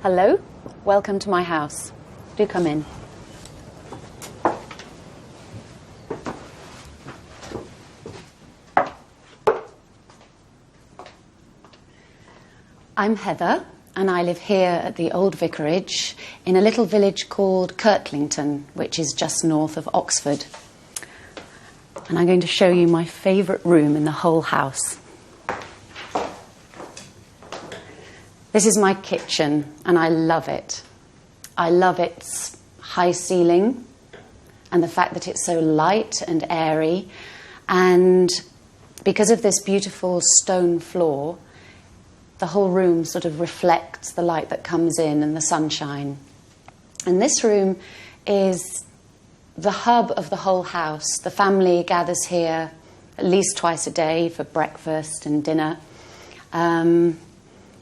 Hello, welcome to my house. Do come in. I'm Heather, and I live here at the old vicarage in a little village called Kirklington, which is just north of Oxford. And I'm going to show you my favourite room in the whole house. This is my kitchen, and I love it. I love its high ceiling and the fact that it's so light and airy. And because of this beautiful stone floor, the whole room sort of reflects the light that comes in and the sunshine. And this room is the hub of the whole house. The family gathers here at least twice a day for breakfast and dinner.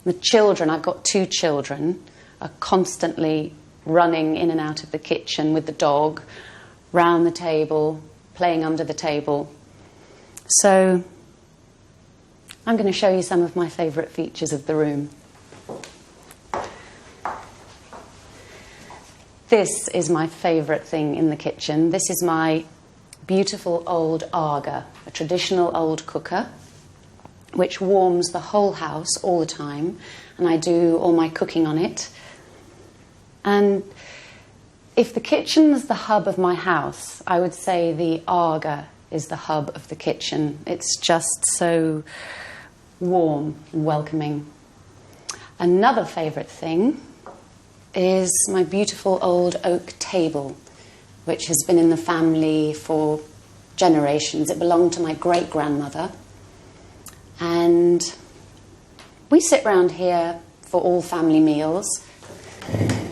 The children, I've got 2 children, are constantly running in and out of the kitchen with the dog, round the table, playing under the table. So I'm going to show you some of my favourite features of the room. This is my favourite thing in the kitchen. This is my beautiful old Aga, a traditional old cooker, which warms the whole house all the time, and I do all my cooking on it. And if the kitchen's the hub of my house, I would say the Aga is the hub of the kitchen. It's just so warm and welcoming. Another favourite thing is my beautiful old oak table, which has been in the family for generations. It belonged to my great-grandmother. And we sit round here for all family meals.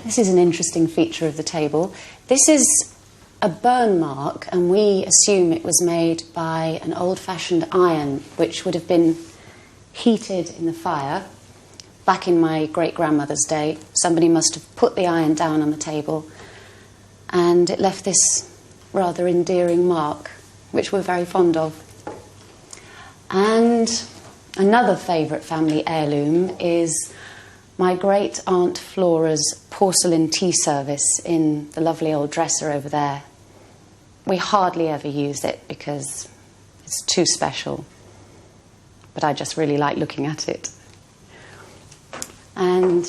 This is an interesting feature of the table. This is a burn mark, and we assume it was made by an old-fashioned iron, which would have been heated in the fire back in my great-grandmother's day. Somebody must have put the iron down on the table, and it left this rather endearing mark, which we're very fond of. And another favourite family heirloom is my great-aunt Flora's porcelain tea service in the lovely old dresser over there. We hardly ever use it because it's too special, but I just really like looking at it. And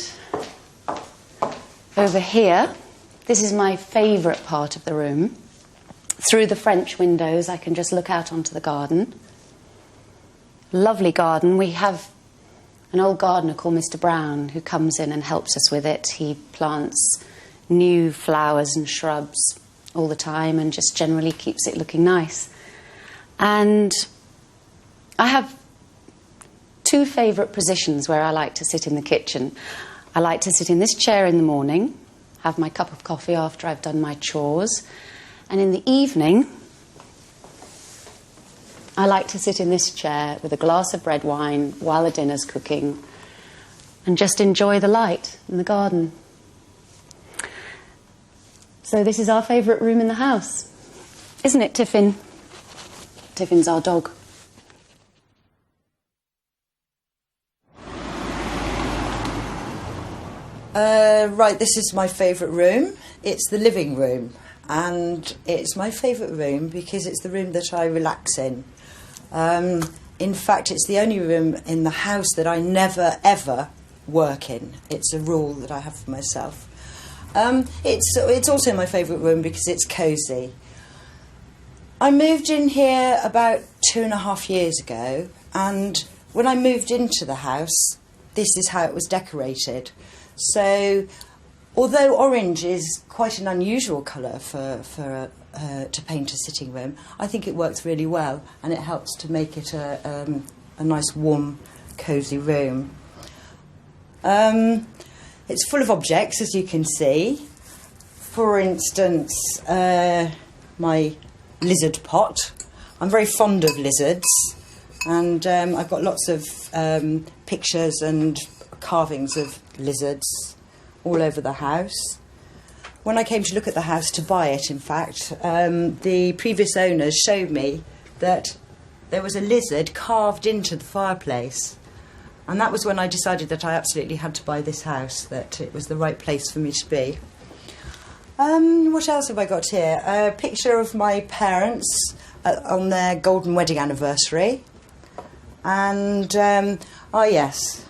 over here, this is my favourite part of the room. Through the French windows, I can just look out onto the garden. Lovely garden. We have an old gardener called Mr. Brown who comes in and helps us with it. He plants new flowers and shrubs all the time and just generally keeps it looking nice. And I have 2 favourite positions where I like to sit in the kitchen. I like to sit in this chair in the morning, have my cup of coffee after I've done my chores, and in the evening I like to sit in this chair with a glass of red wine while the dinner's cooking and just enjoy the light in the garden. So this is our favourite room in the house. Isn't it, Tiffin? Tiffin's our dog. Right, this is my favourite room. It's the living room. And it's my favourite room because it's the room that I relax in. In fact, it's the only room in the house that I never, ever work in. It's a rule that I have for myself. It's also my favourite room because it's cosy. I moved in here about 2.5 years ago, and when I moved into the house, this is how it was decorated. So, although orange is quite an unusual colour to paint a sitting room, I think it works really well, and it helps to make it a nice, warm, cosy room. It's full of objects, as you can see. For instance, my lizard pot. I'm very fond of lizards, and I've got lots of pictures and carvings of lizards all over the house. When I came to look at the house to buy it, in fact, the previous owners showed me that there was a lizard carved into the fireplace. And that was when I decided that I absolutely had to buy this house, that it was the right place for me to be. What else have I got here? A picture of my parents on their golden wedding anniversary. And, oh yes,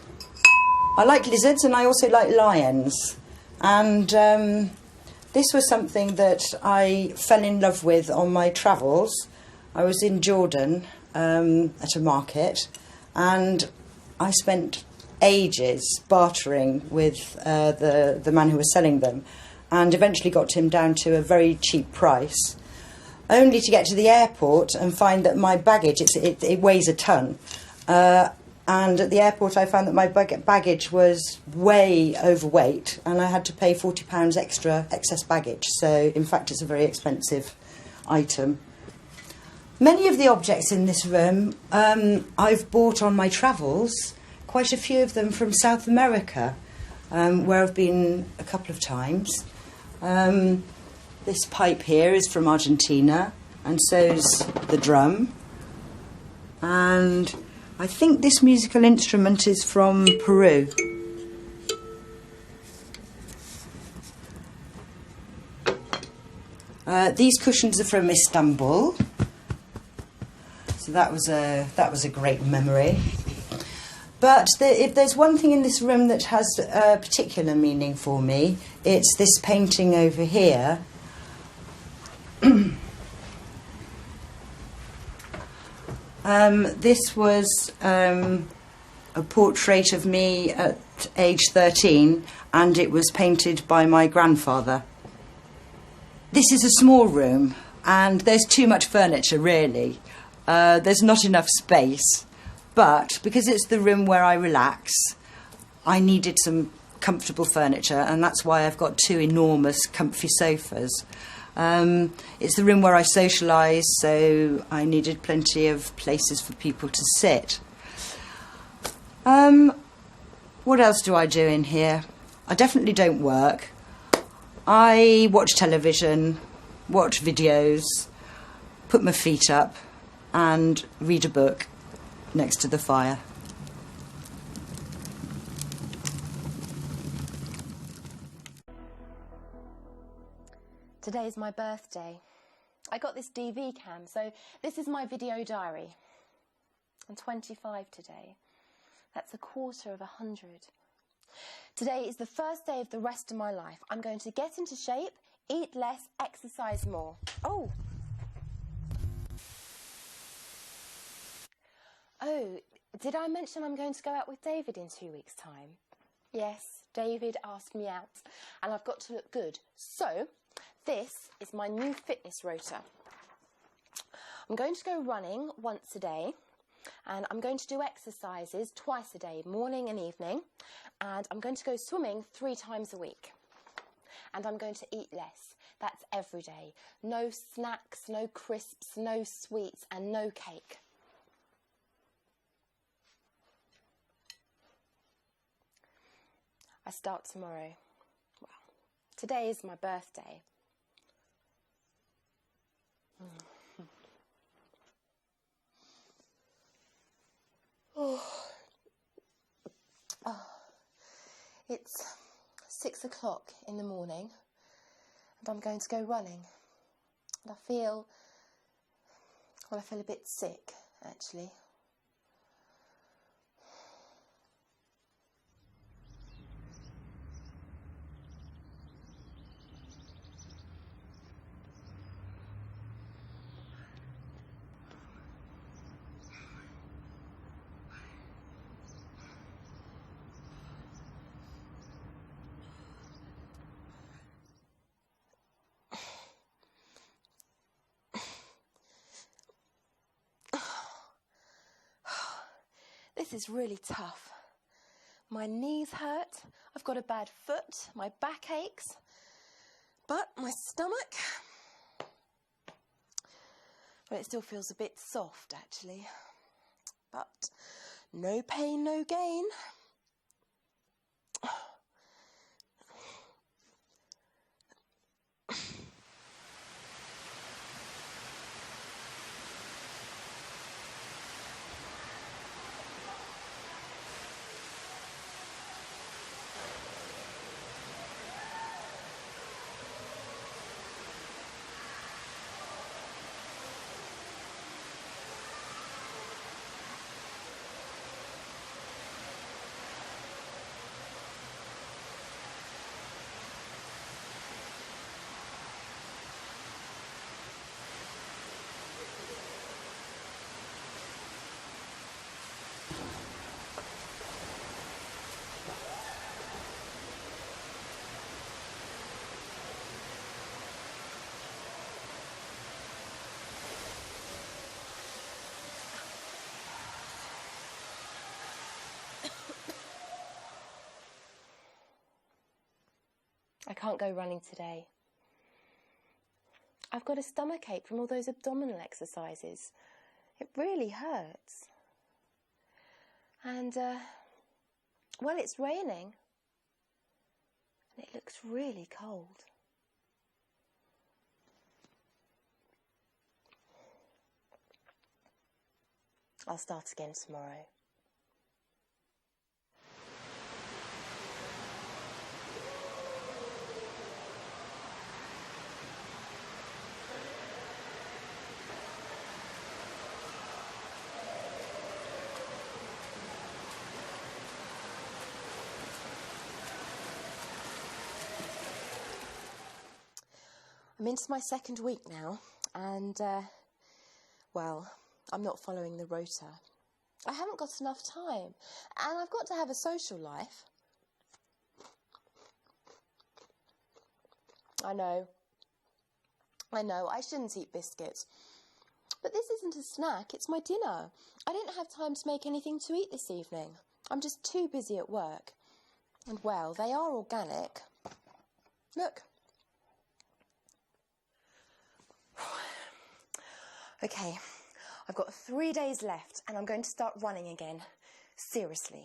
I like lizards and I also like lions. And this was something that I fell in love with on my travels. I was in Jordan at a market, and I spent ages bartering with the man who was selling them, and eventually got him down to a very cheap price, only to get to the airport and find that my baggage, it weighs a ton. And at the airport I found that my baggage was way overweight, and I had to pay £40 extra excess baggage. So, in fact, it's a very expensive item. Many of the objects in this room I've bought on my travels, quite a few of them from South America, where I've been a couple of times. This pipe here is from Argentina, and so's the drum. And I think this musical instrument is from Peru. These cushions are from Istanbul. So that was a great memory. But if there's one thing in this room that has a particular meaning for me, it's this painting over here. This was a portrait of me at age 13, and it was painted by my grandfather. This is a small room, and there's too much furniture, really. There's not enough space, but because it's the room where I relax, I needed some comfortable furniture, and that's why I've got two enormous comfy sofas. It's the room where I socialise, so I needed plenty of places for people to sit. What else do I do in here? I definitely don't work. I watch television, watch videos, put my feet up, and read a book next to the fire. Today is my birthday. I got this DV cam, so this is my video diary. I'm 25 today. That's a quarter of 100. Today is the first day of the rest of my life. I'm going to get into shape, eat less, exercise more. Oh, did I mention I'm going to go out with David in 2 weeks' time? Yes, David asked me out, and I've got to look good. So, this is my new fitness rota. I'm going to go running once a day, and I'm going to do exercises twice a day, morning and evening, and I'm going to go swimming 3 times a week. And I'm going to eat less. That's every day. No snacks, no crisps, no sweets, and no cake. I start tomorrow. Well, today is my birthday. It's 6 o'clock in the morning, and I'm going to go running. And I feel a bit sick, actually. This is really tough. My knees hurt, I've got a bad foot, my back aches, but my stomach, well, it still feels a bit soft actually. But no pain, no gain. can't go running today. I've got a stomachache from all those abdominal exercises. It really hurts. And, well, it's raining. And it looks really cold. I'll start again tomorrow. I'm into my second week now, and, well, I'm not following the rota. I haven't got enough time, and I've got to have a social life. I know, I shouldn't eat biscuits. But this isn't a snack, it's my dinner. I didn't have time to make anything to eat this evening. I'm just too busy at work. And, well, they are organic. Look. Okay, I've got 3 days left and I'm going to start running again. Seriously.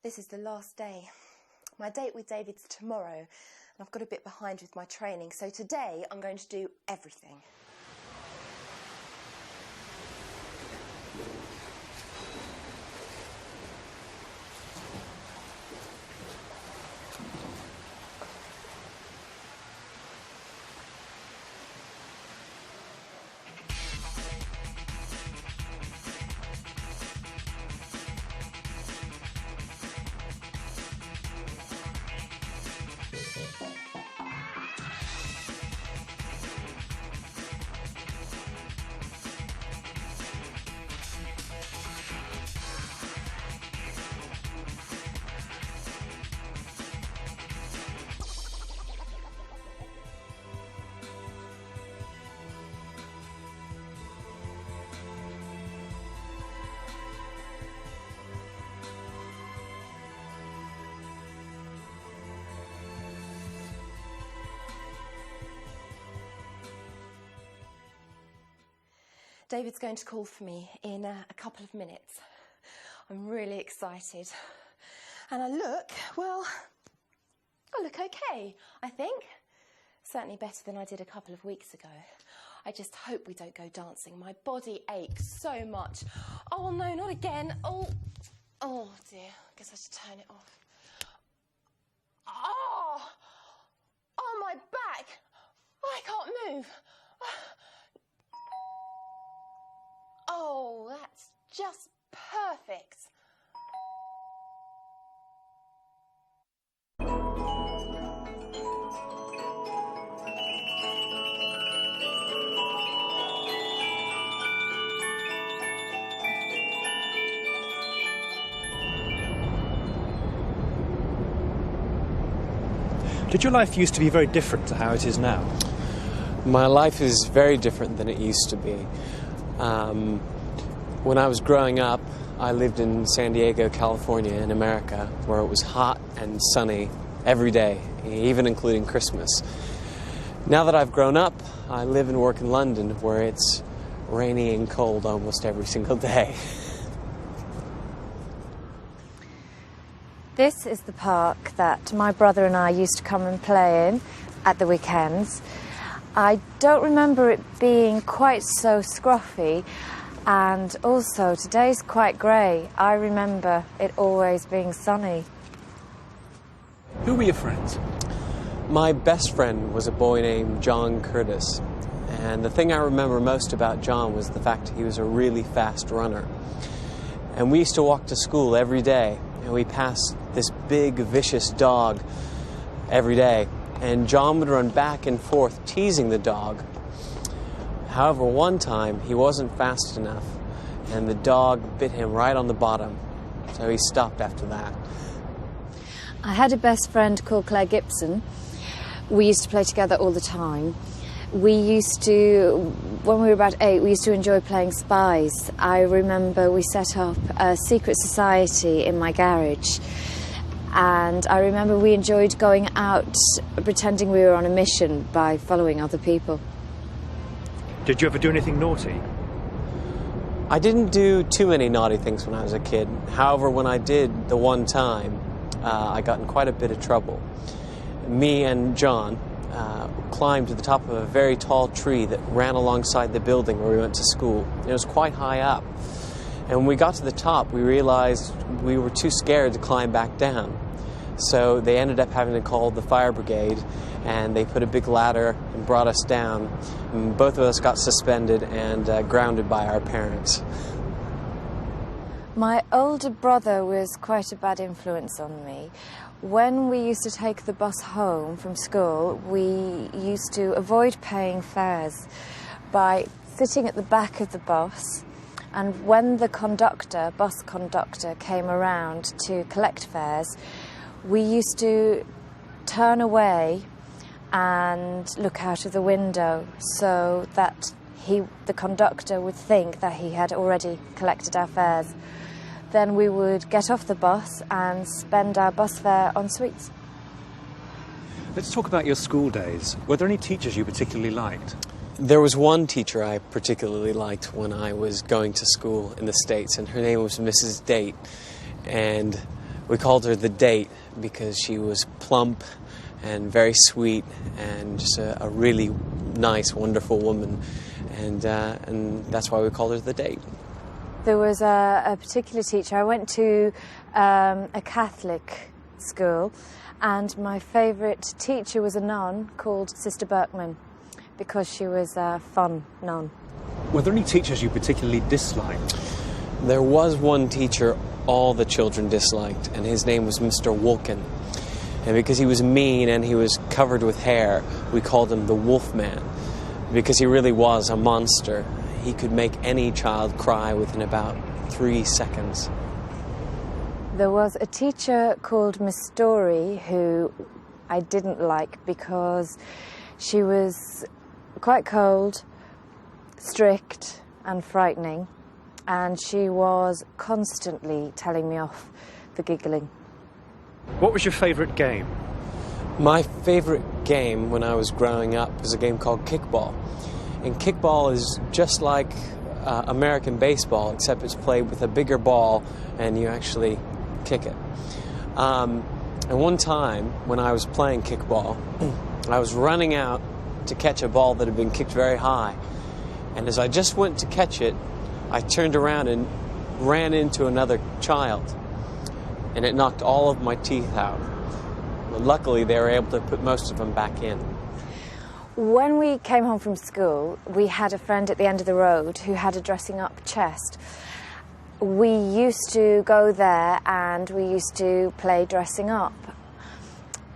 This is the last day. My date with David's tomorrow, and I've got a bit behind with my training, so today I'm going to do everything. David's going to call for me in a couple of minutes. I'm really excited. And I look okay, I think. Certainly better than I did a couple of weeks ago. I just hope we don't go dancing. My body aches so much. Oh, no, not again. Oh dear. I guess I should turn it off. Oh, my back. I can't move. Oh, that's just perfect. Did your life used to be very different to how it is now? My life is very different than it used to be. When I was growing up, I lived in San Diego, California, in America, where it was hot and sunny every day, even including Christmas. Now that I've grown up, I live and work in London, where it's rainy and cold almost every single day. This is the park that my brother and I used to come and play in at the weekends. I don't remember it being quite so scruffy, and also today's quite grey. I remember it always being sunny. Who were your friends? My best friend was a boy named John Curtis, and the thing I remember most about John was the fact he was a really fast runner. And we used to walk to school every day, and we passed this big, vicious dog every day. and John would run back and forth teasing the dog. However, one time he wasn't fast enough and the dog bit him right on the bottom, so he stopped after that. I had a best friend called Claire Gibson. We used to play together all the time. We used to, when we were about 8, we used to enjoy playing spies. I remember we set up a secret society in my garage, and I remember we enjoyed going out pretending we were on a mission by following other people. Did you ever do anything naughty? I didn't do too many naughty things when I was a kid. However, when I did the one time, I got in quite a bit of trouble. Me and John climbed to the top of a very tall tree that ran alongside the building where we went to school. It was quite high up. And when we got to the top, we realized we were too scared to climb back down. So they ended up having to call the fire brigade, and they put a big ladder and brought us down. And both of us got suspended and grounded by our parents. My older brother was quite a bad influence on me. When we used to take the bus home from school, we used to avoid paying fares by sitting at the back of the bus, and when the bus conductor came around to collect fares, we used to turn away and look out of the window so that the conductor would think that he had already collected our fares. Then we would get off the bus and spend our bus fare on sweets. Let's talk about your school days. Were there any teachers you particularly liked? There was one teacher I particularly liked when I was going to school in the States, and her name was Mrs. Date. And we called her the Date because she was plump and very sweet and just a really nice, wonderful woman. And that's why we called her the Date. There was a particular teacher. I went to a Catholic school, and my favourite teacher was a nun called Sister Berkman because she was a fun nun. Were there any teachers you particularly disliked? There was one teacher all the children disliked, and his name was Mr. Wolken. And because he was mean and he was covered with hair, we called him the Wolfman, because he really was a monster. He could make any child cry within about 3 seconds. There was a teacher called Miss Story who I didn't like because she was quite cold, strict and frightening, and she was constantly telling me off for giggling. What was your favourite game? My favourite game when I was growing up was a game called kickball. And kickball is just like American baseball, except it's played with a bigger ball and you actually kick it. And one time when I was playing kickball, I was running out to catch a ball that had been kicked very high. And as I just went to catch it, I turned around and ran into another child. And it knocked all of my teeth out. But luckily, they were able to put most of them back in. When we came home from school, we had a friend at the end of the road who had a dressing up chest. We used to go there and we used to play dressing up.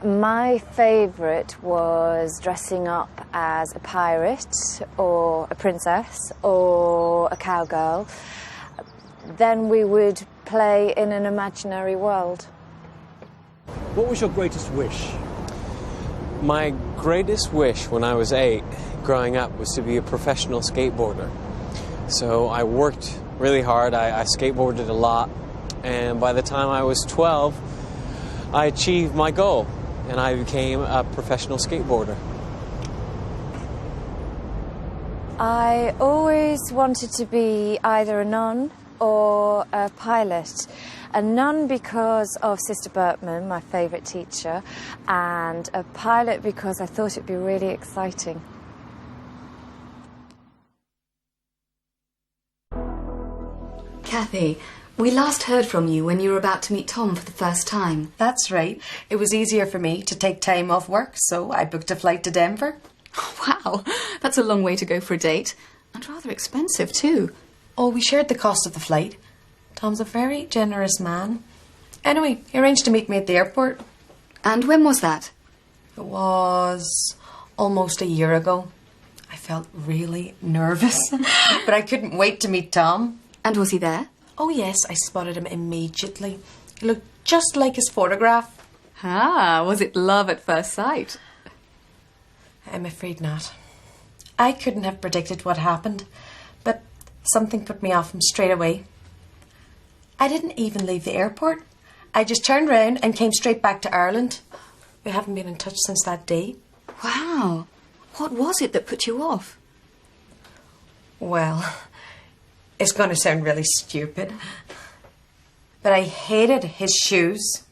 My favourite was dressing up as a pirate or a princess or a cowgirl. Then we would play in an imaginary world. What was your greatest wish? My greatest wish when I was 8, growing up, was to be a professional skateboarder. So I worked really hard, I skateboarded a lot, and by the time I was 12, I achieved my goal, and I became a professional skateboarder. I always wanted to be either a nun or a pilot. A nun because of Sister Berkman, my favourite teacher, and a pilot because I thought it'd be really exciting. Kathy, we last heard from you when you were about to meet Tom for the first time. That's right. It was easier for me to take time off work, so I booked a flight to Denver. Wow, that's a long way to go for a date. And rather expensive, too. Oh, we shared the cost of the flight. Tom's a very generous man. Anyway, he arranged to meet me at the airport. And when was that? It was almost a year ago. I felt really nervous, but I couldn't wait to meet Tom. And was he there? Oh yes, I spotted him immediately. He looked just like his photograph. Ah, was it love at first sight? I'm afraid not. I couldn't have predicted what happened, but something put me off him straight away. I didn't even leave the airport. I just turned round and came straight back to Ireland. We haven't been in touch since that day. Wow. What was it that put you off? Well, it's going to sound really stupid, but I hated his shoes.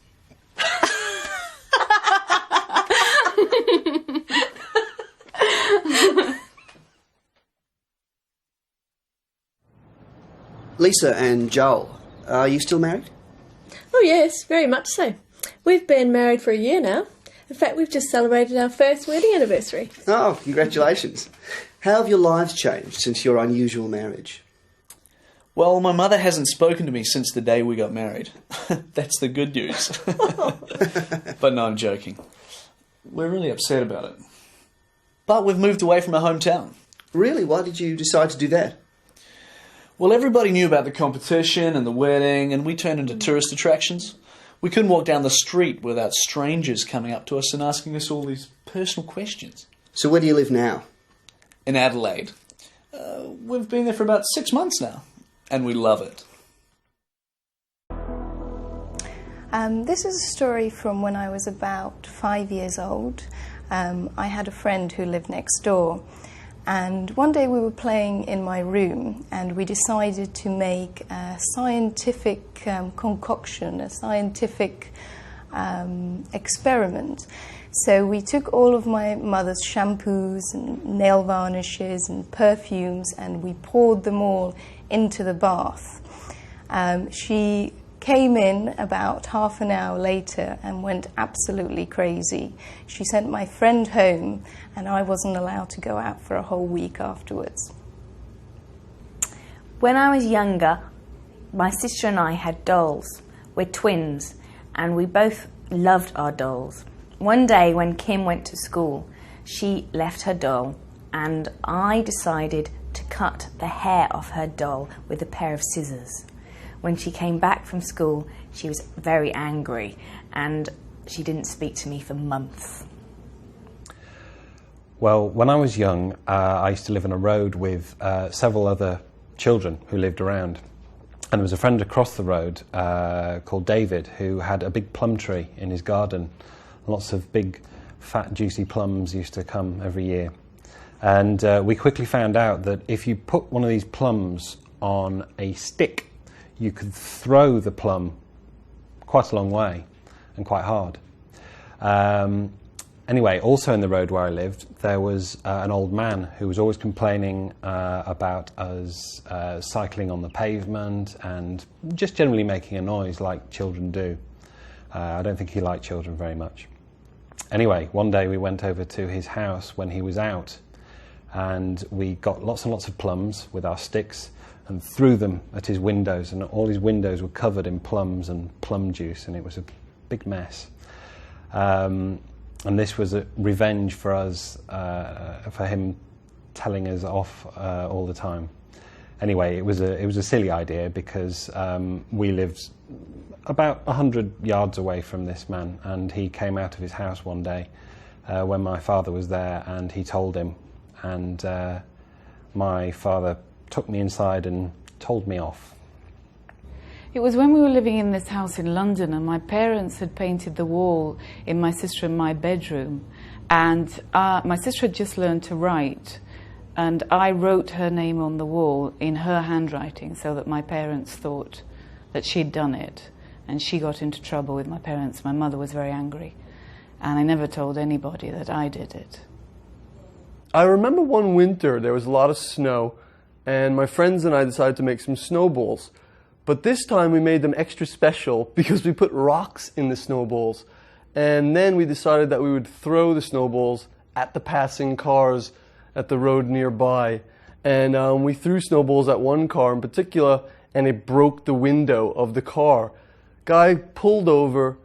Lisa and Joel, are you still married? Oh yes, very much so. We've been married for a year now. In fact, we've just celebrated our first wedding anniversary. Oh, congratulations. How have your lives changed since your unusual marriage? Well, my mother hasn't spoken to me since the day we got married. That's the good news. But no, I'm joking. We're really upset about it. But we've moved away from our hometown. Really? Why did you decide to do that? Well, everybody knew about the competition and the wedding, and we turned into tourist attractions. We couldn't walk down the street without strangers coming up to us and asking us all these personal questions. So where do you live now? In Adelaide. We've been there for about 6 months now, and we love it. This is a story from when I was about 5 years old. I had a friend who lived next door, and one day we were playing in my room and we decided to make a scientific concoction, a scientific experiment. So we took all of my mother's shampoos and nail varnishes and perfumes and we poured them all into the bath. She came in about half an hour later and went absolutely crazy. She sent my friend home and I wasn't allowed to go out for a whole week afterwards. When I was younger, my sister and I had dolls. We're twins and we both loved our dolls. One day when Kim went to school, she left her doll and I decided to cut the hair off her doll with a pair of scissors. When she came back from school, she was very angry and she didn't speak to me for months. Well, when I was young, I used to live on a road with several other children who lived around. And there was a friend across the road called David who had a big plum tree in his garden. Lots of big, fat, juicy plums used to come every year. And we quickly found out that if you put one of these plums on a stick, you could throw the plum quite a long way and quite hard. Anyway, also in the road where I lived, there was an old man who was always complaining about us cycling on the pavement and just generally making a noise like children do. I don't think he liked children very much. Anyway, one day we went over to his house when he was out and we got lots and lots of plums with our sticks and threw them at his windows, and all his windows were covered in plums and plum juice, and it was a big mess. And this was a revenge for us, for him telling us off all the time. Anyway, it was a silly idea because we lived about 100 yards away from this man, and he came out of his house one day when my father was there, and he told him, and my father took me inside and told me off. It was when we were living in this house in London and my parents had painted the wall in my sister and my bedroom, and my sister had just learned to write, and I wrote her name on the wall in her handwriting so that my parents thought that she'd done it, and she got into trouble with my parents. My mother was very angry and I never told anybody that I did it. I remember one winter there was a lot of snow and my friends and I decided to make some snowballs. But this time we made them extra special because we put rocks in the snowballs. And then we decided that we would throw the snowballs at the passing cars at the road nearby. And we threw snowballs at one car in particular and it broke the window of the car. Guy pulled over,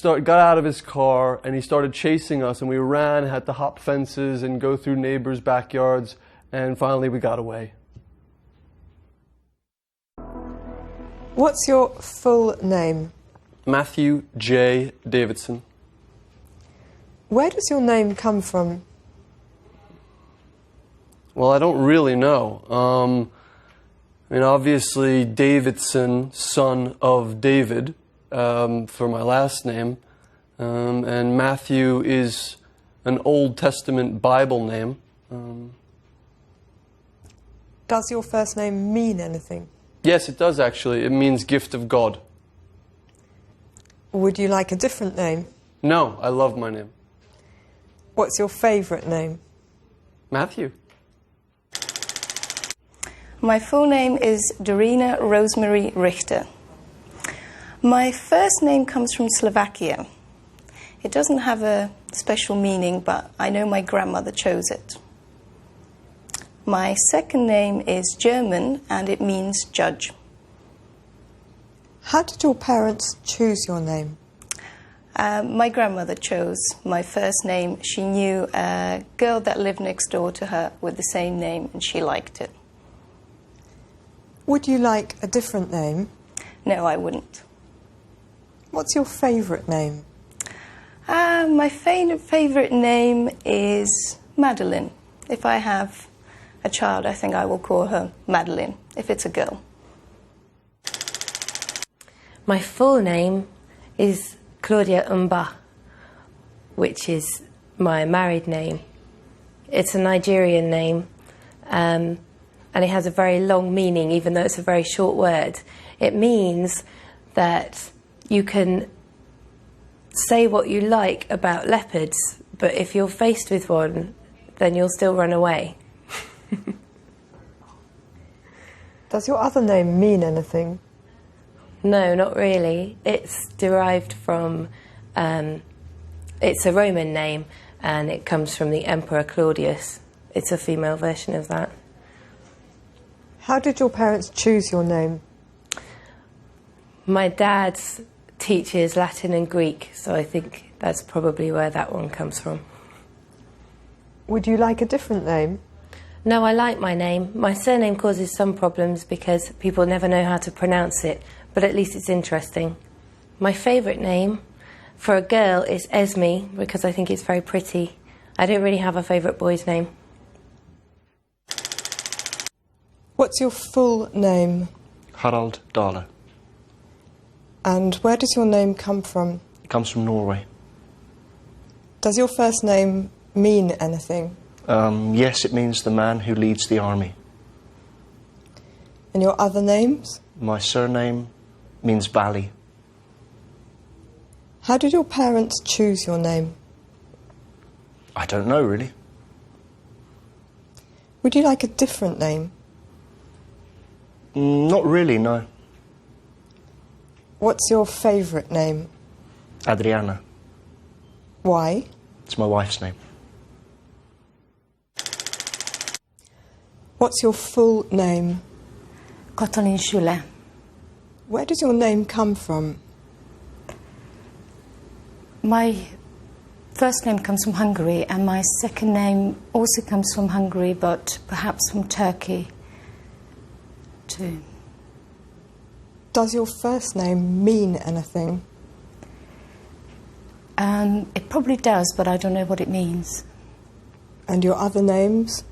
got out of his car and he started chasing us, and we ran, had to hop fences and go through neighbors' backyards, and finally we got away. What's your full name? Matthew J. Davidson. Where does your name come from? Well, I don't really know. I mean, obviously Davidson, son of David, for my last name, and Matthew is an Old Testament Bible name. Does your first name mean anything? Yes, it does actually. It means gift of God. Would you like a different name? No, I love my name. What's your favourite name? Matthew. My full name is Dorina Rosemary Richter. My first name comes from Slovakia. It doesn't have a special meaning, but I know my grandmother chose it. My second name is German, and it means judge. How did your parents choose your name? My grandmother chose my first name. She knew a girl that lived next door to her with the same name, and she liked it. Would you like a different name? No, I wouldn't. What's your favourite name? My favourite name is Madeline. If I have a child, I think I will call her Madeline, if it's a girl. My full name is Claudia Umba, which is my married name. It's a Nigerian name, and it has a very long meaning, even though it's a very short word. It means that you can say what you like about leopards, but if you're faced with one, then you'll still run away. Does your other name mean anything? No, not really. It's derived from, it's a Roman name, and it comes from the Emperor Claudius. It's a female version of that. How did your parents choose your name? My dad teaches Latin and Greek, so I think that's probably where that one comes from. Would you like a different name? No, I like my name. My surname causes some problems because people never know how to pronounce it, but at least it's interesting. My favourite name for a girl is Esme, because I think it's very pretty. I don't really have a favourite boy's name. What's your full name? Harald Dahle. And where does your name come from? It comes from Norway. Does your first name mean anything? Yes, it means the man who leads the army. And your other names? My surname means valley. How did your parents choose your name? I don't know, really. Would you like a different name? Not really, no. What's your favourite name? Adriana. Why? It's my wife's name. What's your full name? Kotolin Schule. Where does your name come from? My first name comes from Hungary, and my second name also comes from Hungary, but perhaps from Turkey too. Does your first name mean anything? It probably does, but I don't know what it means. And your other names?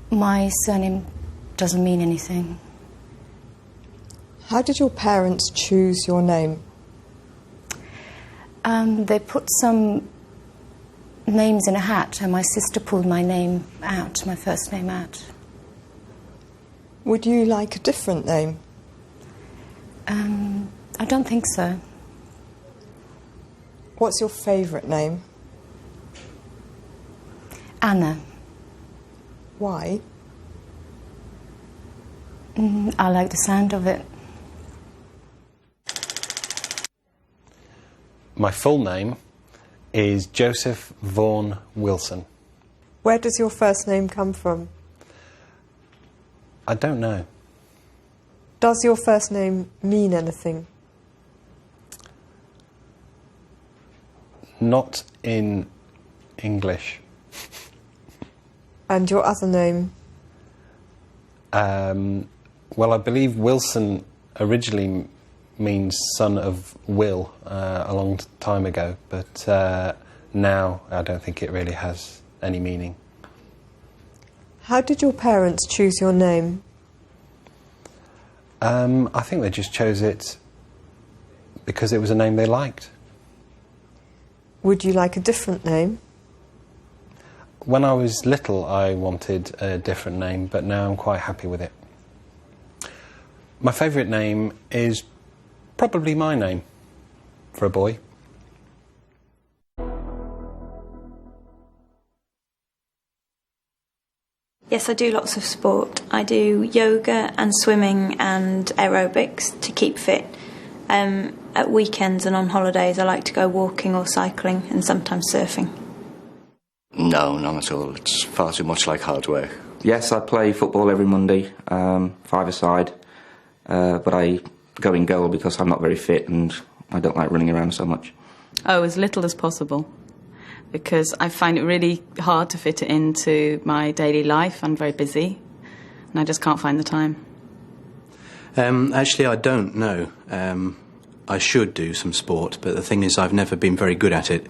My surname doesn't mean anything. How did your parents choose your name? They put some names in a hat, and my sister pulled my name out, my first name out. Would you like a different name? I don't think so. What's your favourite name? Anna. Why? I like the sound of it. My full name is Joseph Vaughan Wilson. Where does your first name come from? I don't know. Does your first name mean anything? Not in English. And your other name? Well, I believe Wilson originally means son of Will a long time ago, but now I don't think it really has any meaning. How did your parents choose your name? I think they just chose it because it was a name they liked. Would you like a different name? When I was little, I wanted a different name, but now I'm quite happy with it. My favourite name is probably my name, for a boy. Yes, I do lots of sport. I do yoga and swimming and aerobics to keep fit. At weekends and on holidays I like to go walking or cycling and sometimes surfing. No, none at all. It's far too much like hard work. Yes, I play football every Monday, 5-a-side, but I go in goal because I'm not very fit and I don't like running around so much. Oh, as little as possible, because I find it really hard to fit it into my daily life. I'm very busy and I just can't find the time. Actually, I don't know. I should do some sport, but the thing is I've never been very good at it,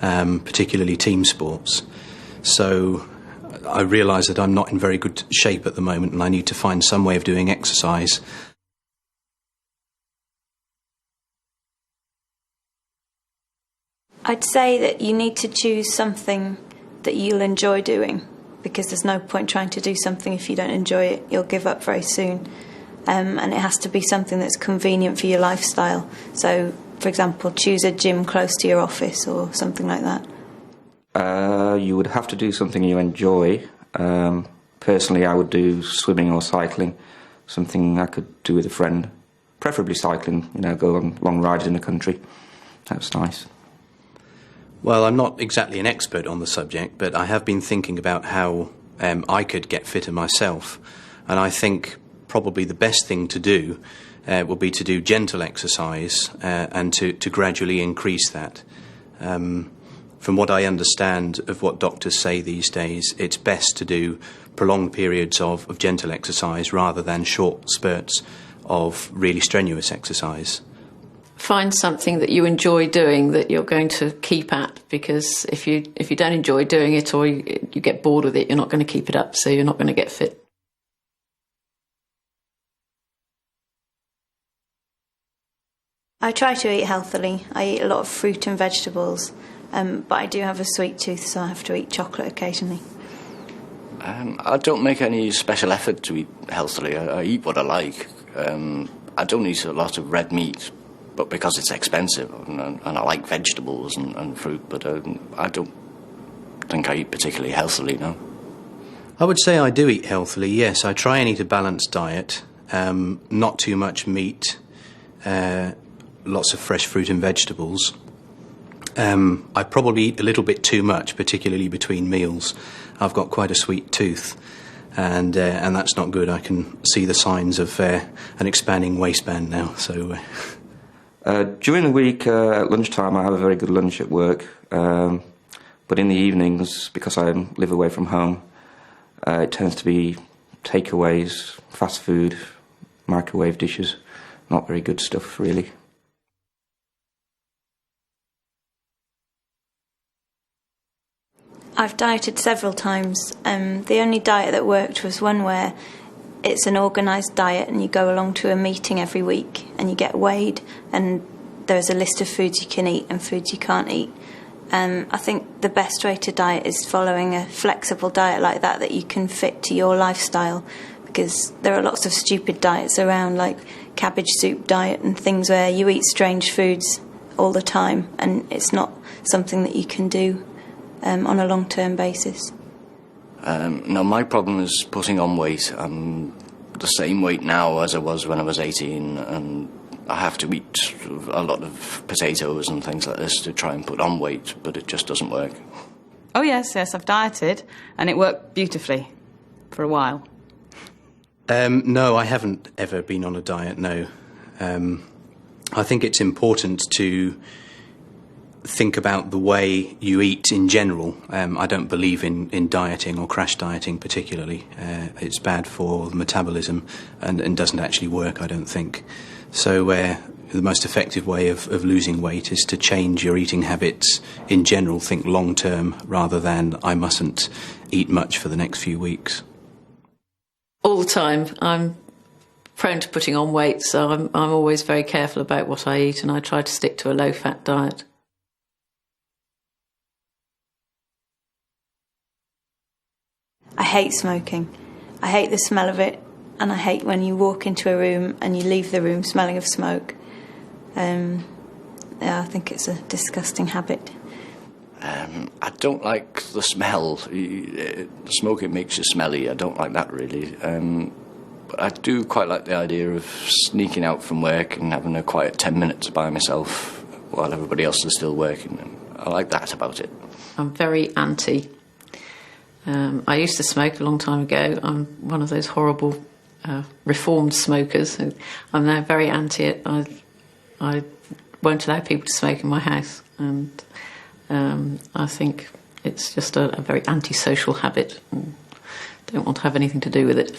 particularly team sports. So I realise that I'm not in very good shape at the moment and I need to find some way of doing exercise. I'd say that you need to choose something that you'll enjoy doing, because there's no point trying to do something if you don't enjoy it. You'll give up very soon. And it has to be something that's convenient for your lifestyle. So, for example, choose a gym close to your office or something like that. You would have to do something you enjoy. Personally, I would do swimming or cycling, something I could do with a friend. Preferably cycling, go on long rides in the country. That's nice. Well, I'm not exactly an expert on the subject, but I have been thinking about how I could get fitter myself. And I think probably the best thing to do will be to do gentle exercise and to gradually increase that. From what I understand of what doctors say these days, it's best to do prolonged periods of gentle exercise rather than short spurts of really strenuous exercise. Find something that you enjoy doing that you're going to keep at, because if you don't enjoy doing it or you get bored with it, you're not going to keep it up, so you're not going to get fit. I try to eat healthily. I eat a lot of fruit and vegetables, but I do have a sweet tooth, so I have to eat chocolate occasionally. I don't make any special effort to eat healthily. I eat what I like. I don't eat a lot of red meat, but because it's expensive, and I like vegetables and fruit, but I don't think I eat particularly healthily, no. I would say I do eat healthily, yes. I try and eat a balanced diet, not too much meat, lots of fresh fruit and vegetables. I probably eat a little bit too much, particularly between meals. I've got quite a sweet tooth, and that's not good. I can see the signs of an expanding waistband now. So during the week, at lunchtime, I have a very good lunch at work. But in the evenings, because I live away from home, it tends to be takeaways, fast food, microwave dishes. Not very good stuff, really. I've dieted several times. The only diet that worked was one where it's an organised diet and you go along to a meeting every week and you get weighed and there's a list of foods you can eat and foods you can't eat. I think the best way to diet is following a flexible diet like that you can fit to your lifestyle, because there are lots of stupid diets around, like cabbage soup diet and things where you eat strange foods all the time and it's not something that you can do on a long-term basis. No, my problem is putting on weight. I'm the same weight now as I was when I was 18, and I have to eat a lot of potatoes and things like this to try and put on weight, but it just doesn't work. Oh yes, I've dieted and it worked beautifully for a while. No, I haven't ever been on a diet, no. I think it's important to think about the way you eat in general. I don't believe in dieting or crash dieting particularly. It's bad for the metabolism and doesn't actually work, I don't think. So the most effective way of losing weight is to change your eating habits in general, think long term rather than I mustn't eat much for the next few weeks. All the time. I'm prone to putting on weight, so I'm always very careful about what I eat, and I try to stick to a low-fat diet. I hate smoking. I hate the smell of it, and I hate when you walk into a room and you leave the room smelling of smoke. I think it's a disgusting habit. I don't like the smell. Smoking makes you smelly. I don't like that really. But I do quite like the idea of sneaking out from work and having a quiet 10 minutes by myself while everybody else is still working. I like that about it. I'm very anti. I used to smoke a long time ago. I'm one of those horrible reformed smokers. I'm now very anti it. I won't allow people to smoke in my house, and I think it's just a very antisocial habit. Don't want to have anything to do with it.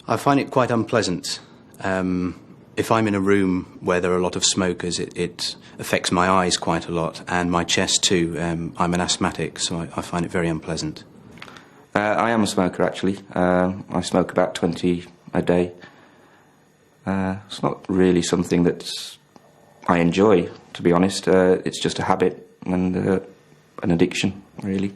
I find it quite unpleasant. If I'm in a room where there are a lot of smokers, it affects my eyes quite a lot, and my chest too. I'm an asthmatic, so I find it very unpleasant. I am a smoker, actually. I smoke about 20 a day. It's not really something that I enjoy, to be honest. It's just a habit and an addiction, really.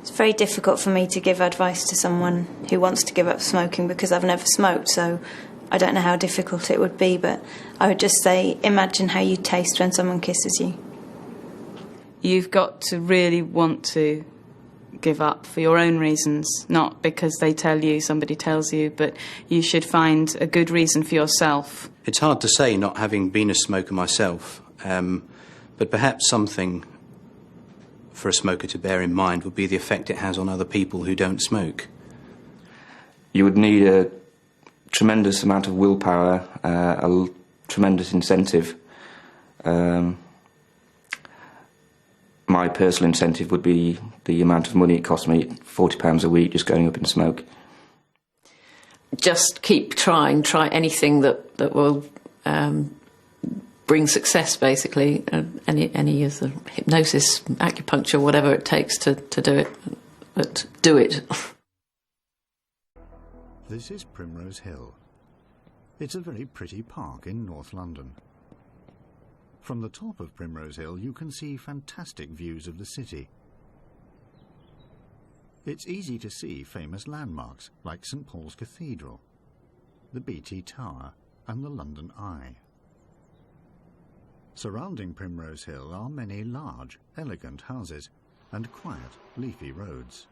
It's very difficult for me to give advice to someone who wants to give up smoking because I've never smoked, so I don't know how difficult it would be, but I would just say, imagine how you taste when someone kisses you. You've got to really want to give up for your own reasons, not because they tell you, somebody tells you, but you should find a good reason for yourself. It's hard to say, not having been a smoker myself, but perhaps something for a smoker to bear in mind would be the effect it has on other people who don't smoke. You would need a tremendous amount of willpower, a tremendous incentive. My personal incentive would be the amount of money it costs me, £40 a week, just going up in smoke. Just keep trying, try anything that will bring success, basically. Any of the hypnosis, acupuncture, whatever it takes to do it, but do it. This is Primrose Hill. It's a very pretty park in North London. From the top of Primrose Hill you can see fantastic views of the city. It's easy to see famous landmarks like St Paul's Cathedral, the BT Tower and the London Eye. Surrounding Primrose Hill are many large, elegant houses and quiet, leafy roads.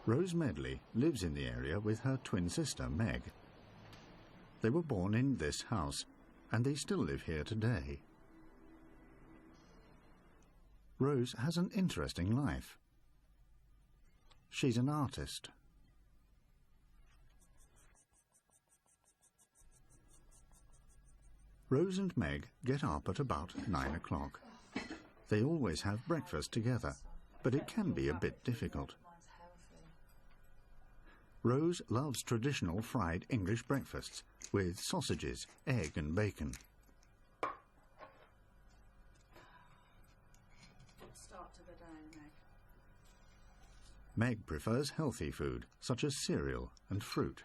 Rose Medley lives in the area with her twin sister Meg. They were born in this house and they still live here today. Rose has an interesting life. She's an artist. Rose and Meg get up at about 9 o'clock. They always have breakfast together, but it can be a bit difficult. Rose loves traditional fried English breakfasts with sausages, egg and bacon. Start to the day, Meg. Meg prefers healthy food, such as cereal and fruit.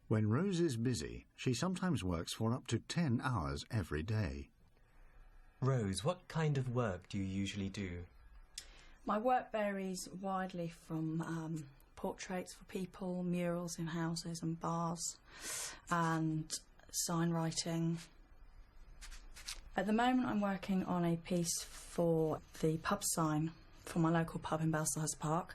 When Rose is busy, she sometimes works for up to 10 hours every day. Rose, what kind of work do you usually do? My work varies widely from portraits for people, murals in houses and bars, and sign writing. At the moment I'm working on a piece for the pub sign for my local pub in Belsize Park.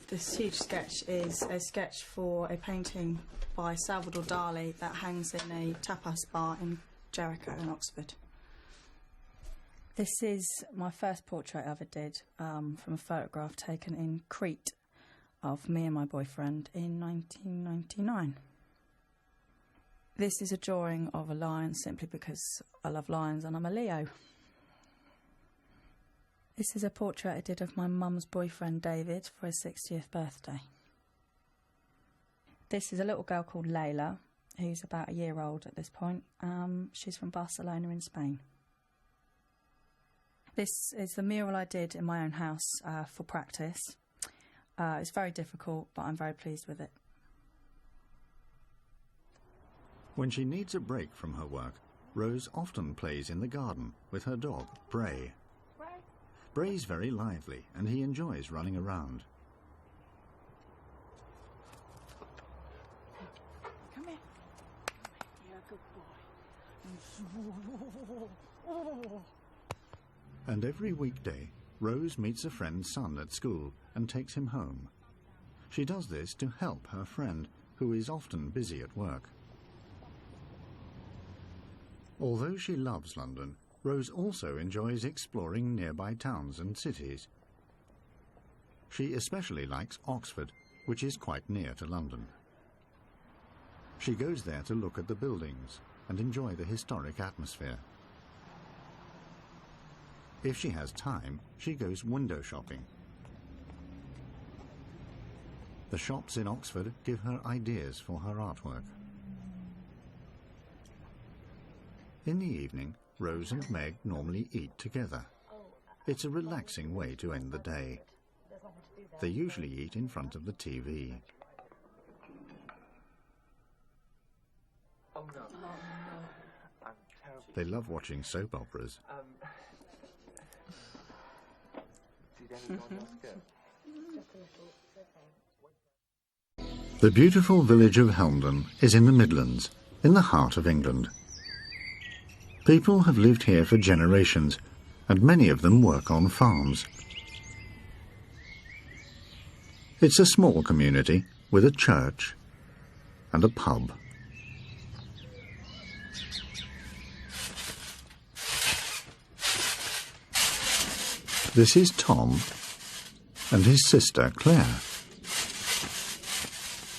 This huge sketch is a sketch for a painting by Salvador Dali that hangs in a tapas bar in Jericho in Oxford. This is my first portrait I ever did from a photograph taken in Crete of me and my boyfriend in 1999. This is a drawing of a lion simply because I love lions and I'm a Leo. This is a portrait I did of my mum's boyfriend David for his 60th birthday. This is a little girl called Layla, who's about a year old at this point. She's from Barcelona in Spain. This is the mural I did in my own house for practice. It's very difficult, but I'm very pleased with it. When she needs a break from her work, Rose often plays in the garden with her dog, Bray. Bray's very lively and he enjoys running around. Come here. You're a good boy. And every weekday, Rose meets a friend's son at school and takes him home. She does this to help her friend, who is often busy at work. Although she loves London, Rose also enjoys exploring nearby towns and cities. She especially likes Oxford, which is quite near to London. She goes there to look at the buildings and enjoy the historic atmosphere. If she has time, she goes window shopping. The shops in Oxford give her ideas for her artwork. In the evening, Rose and Meg normally eat together. It's a relaxing way to end the day. They usually eat in front of the TV. Oh no. I'm terrible. They love watching soap operas. Did anyone else go? The beautiful village of Helmdon is in the Midlands, in the heart of England. People have lived here for generations, and many of them work on farms. It's a small community with a church and a pub. This is Tom and his sister Claire.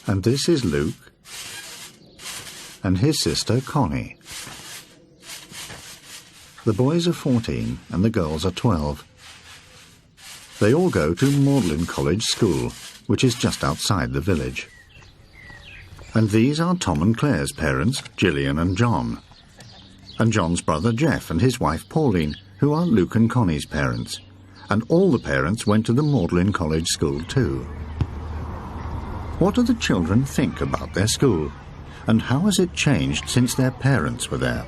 And this is Luke and his sister Connie. The boys are 14 and the girls are 12. They all go to Magdalen College School, which is just outside the village. And these are Tom and Claire's parents, Gillian and John. And John's brother Jeff and his wife Pauline, who are Luke and Connie's parents. And all the parents went to the Magdalen College School too. What do the children think about their school? And how has it changed since their parents were there?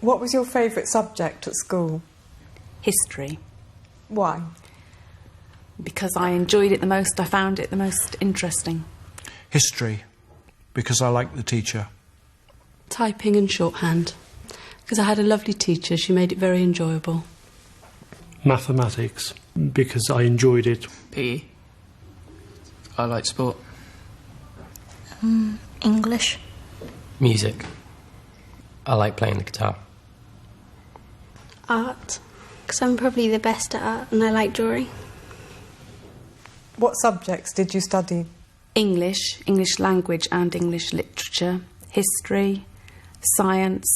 What was your favourite subject at school? History. Why? Because I enjoyed it the most, I found it the most interesting. History, because I liked the teacher. Typing and shorthand, because I had a lovely teacher, she made it very enjoyable. Mathematics, because I enjoyed it. PE. I like sport. English. Music. I like playing the guitar. Art, because I'm probably the best at art and I like drawing. What subjects did you study? English, English language and English literature, history, science,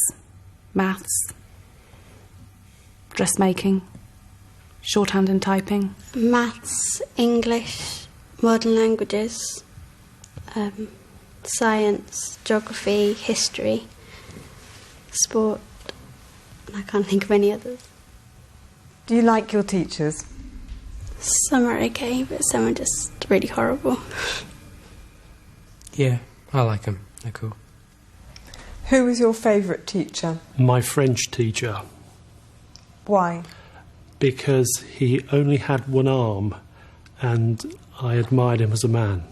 maths, dressmaking, shorthand and typing. Maths, English, modern languages, science, geography, history, sport. I can't think of any others. Do you like your teachers? Some are okay, but some are just really horrible. Yeah, I like them. They're cool. Who was your favourite teacher? My French teacher. Why? Because he only had one arm and I admired him as a man.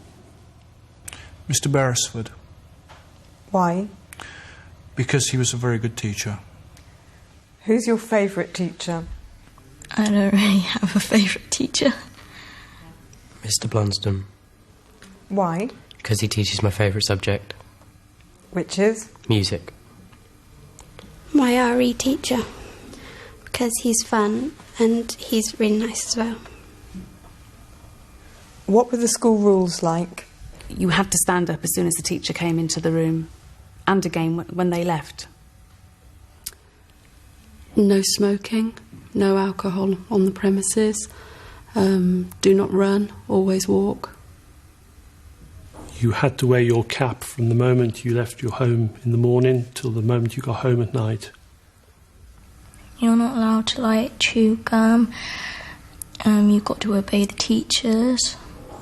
Mr. Beresford. Why? Because he was a very good teacher. Who's your favourite teacher? I don't really have a favourite teacher. Mr. Blunsdon. Why? Because he teaches my favourite subject. Which is? Music. My RE teacher, because he's fun and he's really nice as well. What were the school rules like? You had to stand up as soon as the teacher came into the room, and again when they left. No smoking, no alcohol on the premises, do not run, always walk. You had to wear your cap from the moment you left your home in the morning till the moment you got home at night. You're not allowed to chew gum. You've got to obey the teachers.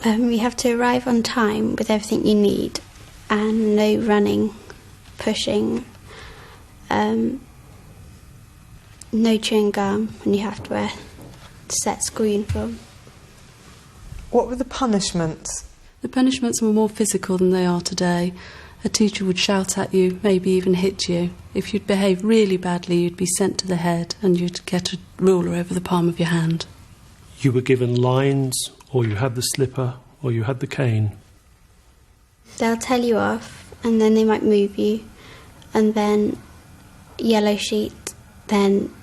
You have to arrive on time with everything you need, and no running, pushing, no chewing gum, and you have to wear set school uniform. What were the punishments? The punishments were more physical than they are today. A teacher would shout at you, maybe even hit you. If you'd behave really badly, you'd be sent to the head and you'd get a ruler over the palm of your hand. You were given lines, or you had the slipper, or you had the cane. They'll tell you off, and then they might move you, and then yellow sheet, then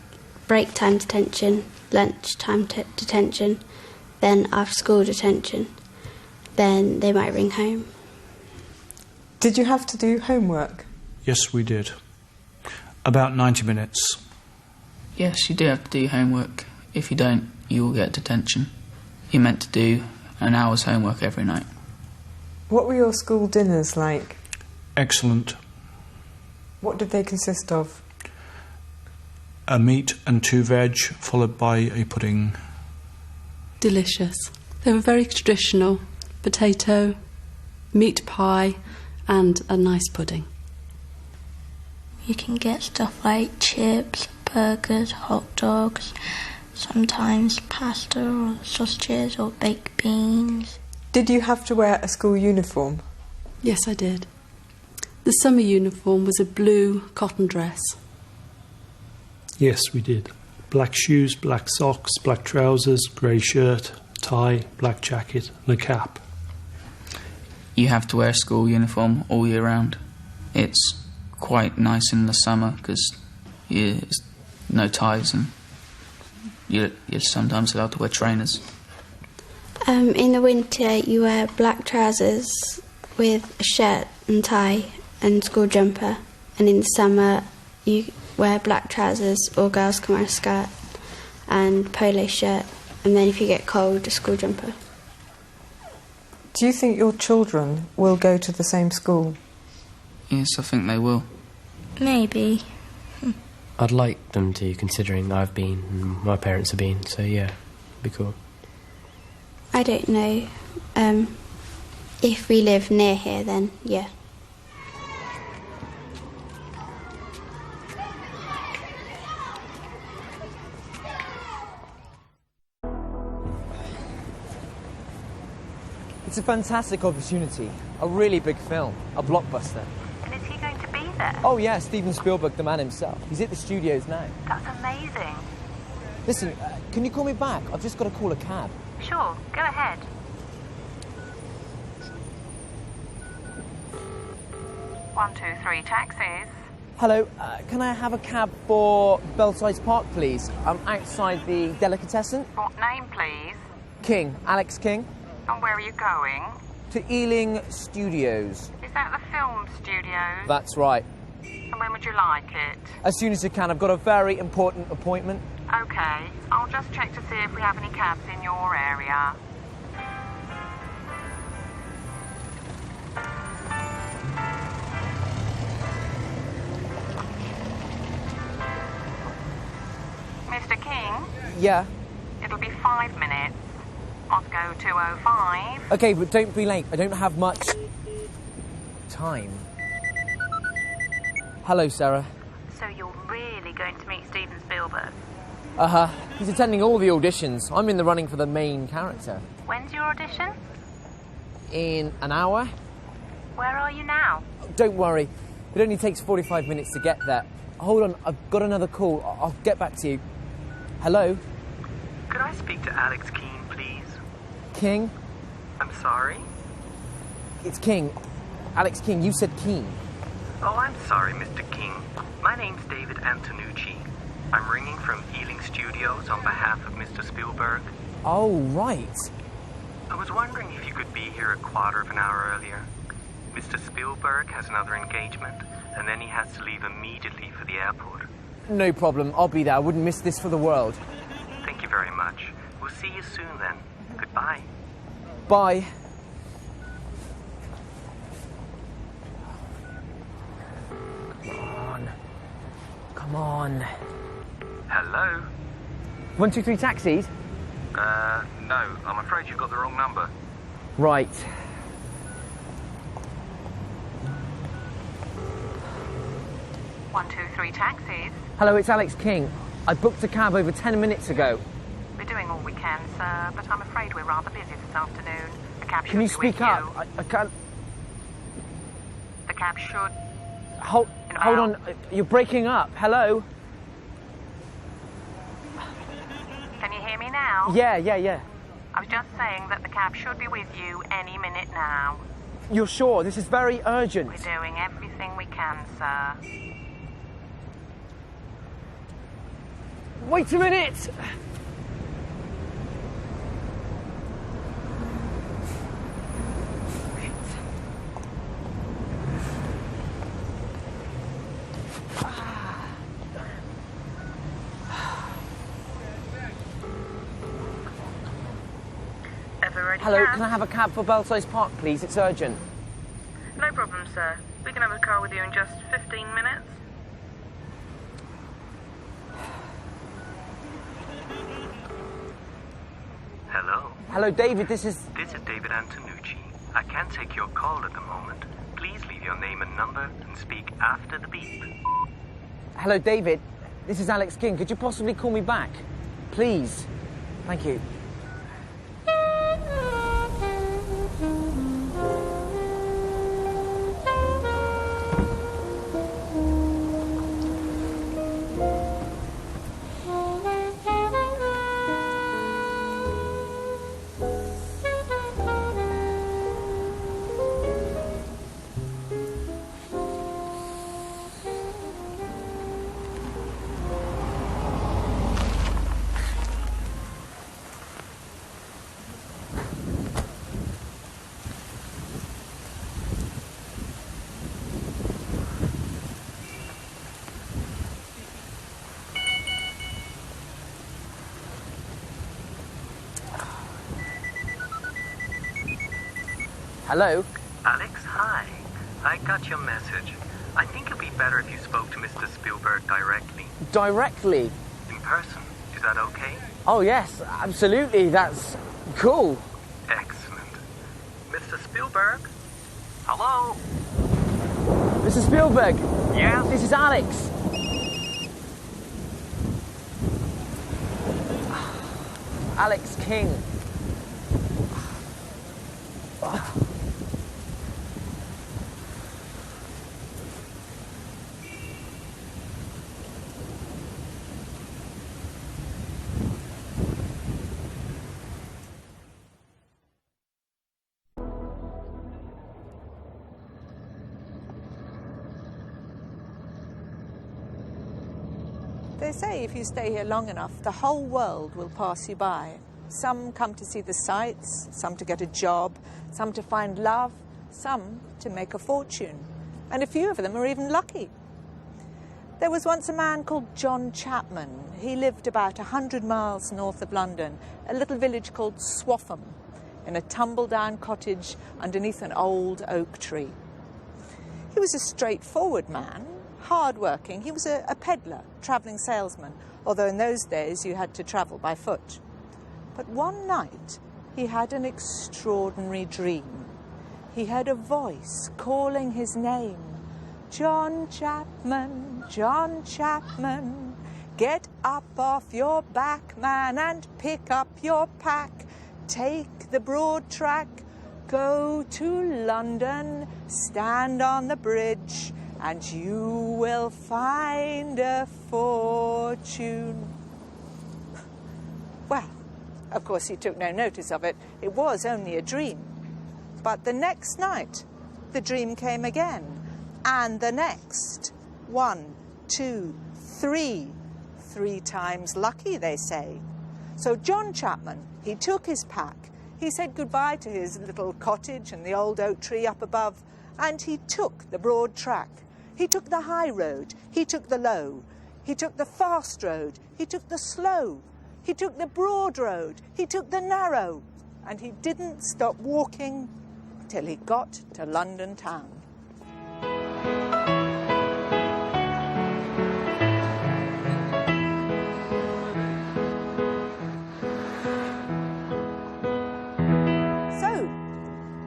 break time detention, lunch time detention, then after school detention, then they might ring home. Did you have to do homework? Yes, we did. About 90 minutes. Yes, you do have to do homework. If you don't, you will get detention. You're meant to do an hour's homework every night. What were your school dinners like? Excellent. What did they consist of? A meat and 2 veg, followed by a pudding. Delicious. They were very traditional. Potato, meat pie, and a nice pudding. You can get stuff like chips, burgers, hot dogs, sometimes pasta or sausages or baked beans. Did you have to wear a school uniform? Yes, I did. The summer uniform was a blue cotton dress. Yes, we did. Black shoes, black socks, black trousers, grey shirt, tie, black jacket and a cap. You have to wear a school uniform all year round. It's quite nice in the summer because there's no ties and you're sometimes allowed to wear trainers. In the winter you wear black trousers with a shirt and tie and school jumper, and in the summer you wear black trousers, or girls can wear a skirt and polo shirt, and then if you get cold, a school jumper. Do you think your children will go to the same school? Yes, I think they will. Maybe. I'd like them to, considering I've been and my parents have been, so yeah, it'd be cool. I don't know. If we live near here, then yeah. It's a fantastic opportunity, a really big film, a blockbuster. And is he going to be there? Oh yeah, Steven Spielberg, the man himself. He's at the studios now. That's amazing. Listen, can you call me back? I've just got to call a cab. Sure, go ahead. One, two, three, taxis. Hello, can I have a cab for Belsize Park, please? I'm outside the delicatessen. What name, please? King, Alex King. And where are you going? To Ealing Studios. Is that the film studios? That's right. And when would you like it? As soon as you can. I've got a very important appointment. Okay, I'll just check to see if we have any cabs in your area. Mr. King? Yeah? It'll be 5 minutes. Moscow 205. Okay, but don't be late. I don't have much time. Hello, Sarah. So you're really going to meet Steven Spielberg? Uh-huh. He's attending all the auditions. I'm in the running for the main character. When's your audition? In an hour. Where are you now? Don't worry. It only takes 45 minutes to get there. Hold on, I've got another call. I'll get back to you. Hello? Could I speak to Alex Keane, please? King? I'm sorry? It's King. Alex King. You said Keane. Oh, I'm sorry, Mr. King. My name's David Antonucci. I'm ringing from Ealing Studios on behalf of Mr. Spielberg. Oh, right. I was wondering if you could be here a quarter of an hour earlier. Mr. Spielberg has another engagement, and then he has to leave immediately for the airport. No problem. I'll be there. I wouldn't miss this for the world. Thank you very much. We'll see you soon then. Goodbye. Bye. Come on. Hello? 123 taxis? No. I'm afraid you've got the wrong number. Right. One, two, three taxis. Hello, it's Alex King. I booked a cab over 10 minutes ago. We're doing all we can, sir, but I'm afraid we're rather busy this afternoon. The cab should Can you be speak with up? you. I can't... The cab should... Hold on. You're breaking up. Hello? Can you hear me now? Yeah. I was just saying that the cab should be with you any minute now. You're sure? This is very urgent. We're doing everything we can, sir. Wait a minute! Hello, can I have a cab for Belsize Park, please? It's urgent. No problem, sir. We can have a car with you in just 15 minutes. Hello? Hello, David, this is David Antonucci. I can't take your call at the moment. Please leave your name and number and speak after the beep. Hello, David. This is Alex King. Could you possibly call me back? Please. Thank you. Hello? Alex, hi. I got your message. I think it'd be better if you spoke to Mr. Spielberg directly. Directly? In person. Is that okay? Oh, yes, absolutely. That's cool. Excellent. Mr. Spielberg? Hello? Mr. Spielberg? Yeah? This is Alex. Alex King. They say if you stay here long enough, the whole world will pass you by. Some come to see the sights, some to get a job, some to find love, some to make a fortune. And a few of them are even lucky. There was once a man called John Chapman. He lived about 100 miles north of London, a little village called Swaffham, in a tumble-down cottage underneath an old oak tree. He was a straightforward man, hard-working. He was a peddler, travelling salesman, although in those days you had to travel by foot. But one night he had an extraordinary dream. He heard a voice calling his name. John Chapman, John Chapman, get up off your back, man, and pick up your pack. Take the broad track, go to London, stand on the bridge, and you will find a fortune. Well, of course he took no notice of it. It was only a dream. But the next night, the dream came again. And the next. 1, 2, 3. 3 times lucky, they say. So John Chapman, he took his pack. He said goodbye to his little cottage and the old oak tree up above, and he took the broad track. He took the high road. He took the low. He took the fast road. He took the slow. He took the broad road. He took the narrow. And he didn't stop walking till he got to London town.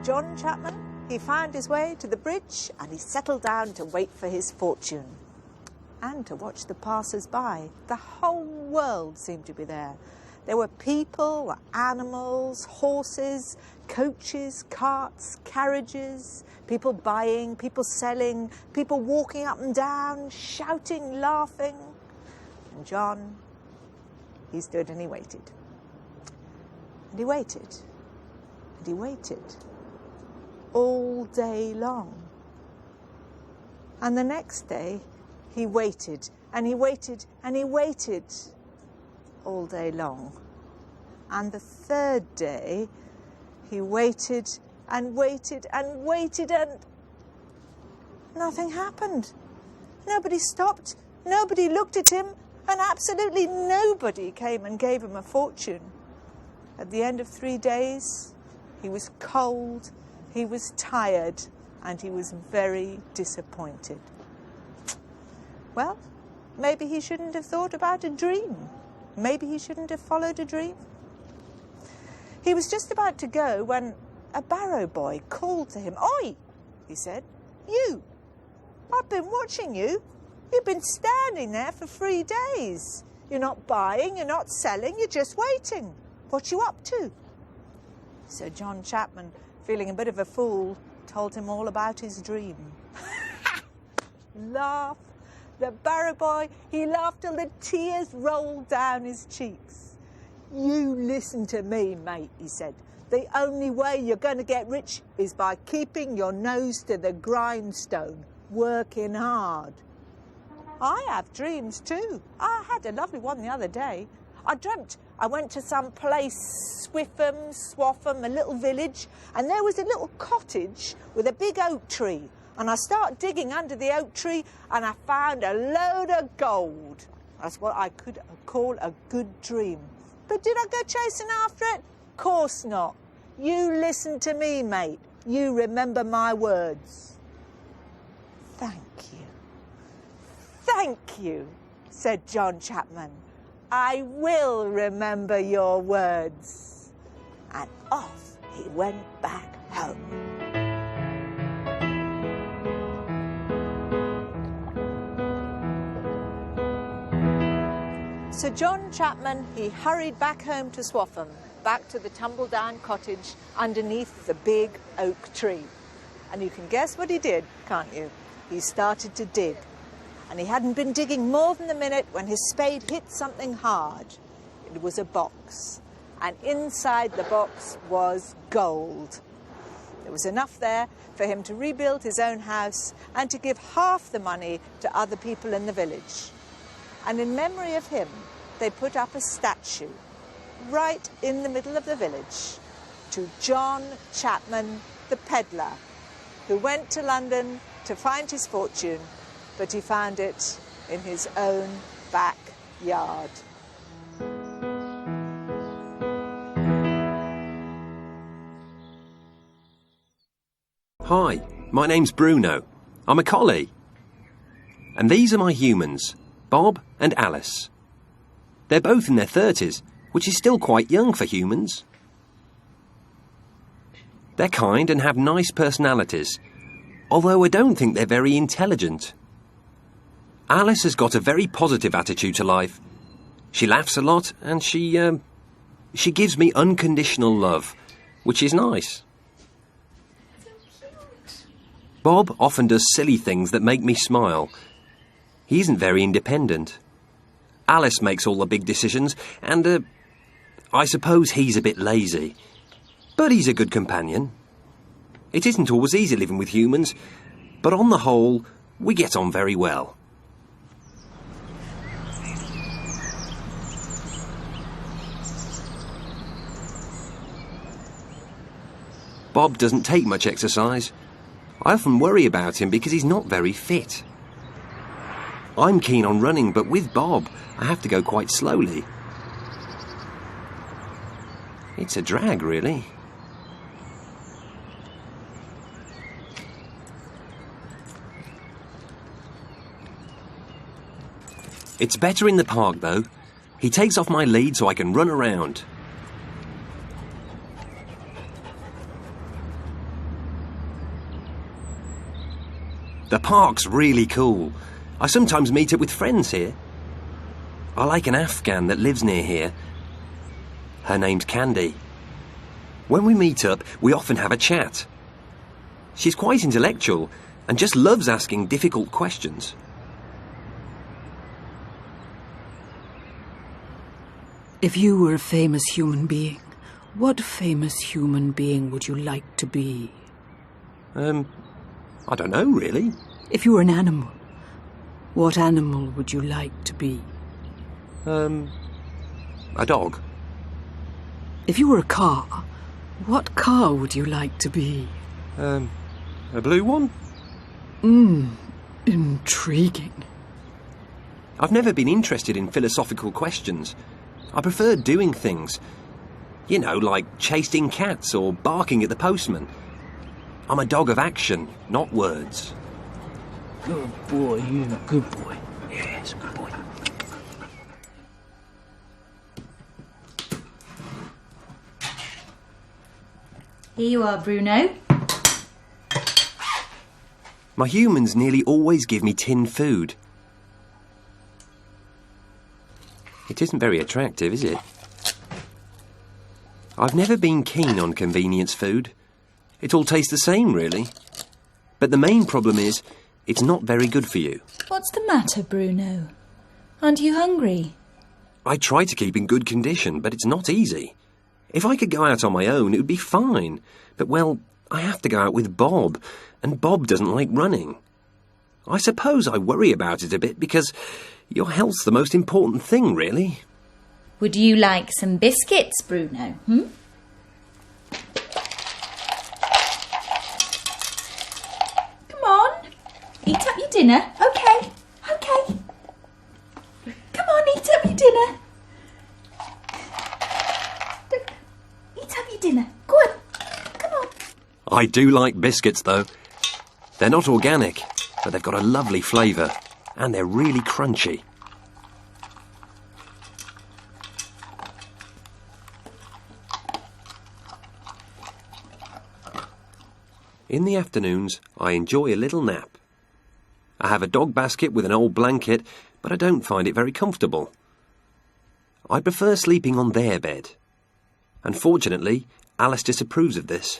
John Chapman, he found his way to the bridge and he settled down to wait for his fortune and to watch the passers-by. The whole world seemed to be there. There were people, animals, horses, coaches, carts, carriages, people buying, people selling, people walking up and down, shouting, laughing. And John, he stood and he waited. And he waited. And he waited. All day long. And the next day he waited and he waited and he waited all day long. And the third day he waited and waited and waited and nothing happened. Nobody stopped, nobody looked at him, and absolutely nobody came and gave him a fortune. At the end of 3 days he was cold, he was tired, and he was very disappointed. Well, maybe he shouldn't have thought about a dream. Maybe he shouldn't have followed a dream. He was just about to go when a barrow boy called to him. "Oi," he said, "you, I've been watching you. You've been standing there for 3 days. You're not buying, you're not selling, you're just waiting. What you up to?" So John Chapman, feeling a bit of a fool, told him all about his dream. Laugh. The barrow boy, he laughed till the tears rolled down his cheeks. "You listen to me, mate," he said. "The only way you're going to get rich is by keeping your nose to the grindstone, working hard." I have dreams too. I had a lovely one the other day. I dreamt I went to some place, Swaffham, a little village, and there was a little cottage with a big oak tree. And I started digging under the oak tree and I found a load of gold. That's what I could call a good dream. But did I go chasing after it? Course not. You listen to me, mate. You remember my words. "Thank you. Thank you," said John Chapman. "I will remember your words." And off he went back home. So John Chapman, he hurried back home to Swaffham, back to the tumble-down cottage underneath the big oak tree. And you can guess what he did, can't you? He started to dig. And he hadn't been digging more than a minute when his spade hit something hard. It was a box. And inside the box was gold. There was enough there for him to rebuild his own house and to give half the money to other people in the village. And in memory of him, they put up a statue right in the middle of the village to John Chapman, the peddler, who went to London to find his fortune, but he found it in his own backyard. Hi, my name's Bruno. I'm a collie. And these are my humans, Bob and Alice. They're both in their 30s, which is still quite young for humans. They're kind and have nice personalities, although I don't think they're very intelligent. Alice has got a very positive attitude to life. She laughs a lot and she gives me unconditional love, which is nice. Bob often does silly things that make me smile. He isn't very independent. Alice makes all the big decisions, and I suppose he's a bit lazy. But he's a good companion. It isn't always easy living with humans, but on the whole, we get on very well. Bob doesn't take much exercise. I often worry about him because he's not very fit. I'm keen on running, but with Bob, I have to go quite slowly. It's a drag, really. It's better in the park, though. He takes off my lead so I can run around. The park's really cool. I sometimes meet up with friends here. I like an Afghan that lives near here. Her name's Candy. When we meet up, we often have a chat. She's quite intellectual and just loves asking difficult questions. If you were a famous human being, what famous human being would you like to be? I don't know, really. If you were an animal, what animal would you like to be? A dog. If you were a car, what car would you like to be? A blue one? Intriguing. I've never been interested in philosophical questions. I prefer doing things. You know, like chasing cats or barking at the postman. I'm a dog of action, not words. Good boy, you good boy. Yes, good boy. Here you are, Bruno. My humans nearly always give me tinned food. It isn't very attractive, is it? I've never been keen on convenience food. It all tastes the same, really. But the main problem is, it's not very good for you. What's the matter, Bruno? Aren't you hungry? I try to keep in good condition, but it's not easy. If I could go out on my own, it would be fine. But, well, I have to go out with Bob, and Bob doesn't like running. I suppose I worry about it a bit because your health's the most important thing, really. Would you like some biscuits, Bruno? Come on, eat up your dinner. Okay. Come on, eat up your dinner. Eat up your dinner. Go on. Come on. I do like biscuits, though. They're not organic, but they've got a lovely flavour, and they're really crunchy. In the afternoons, I enjoy a little nap. I have a dog basket with an old blanket, but I don't find it very comfortable. I prefer sleeping on their bed. Unfortunately, Alice disapproves of this.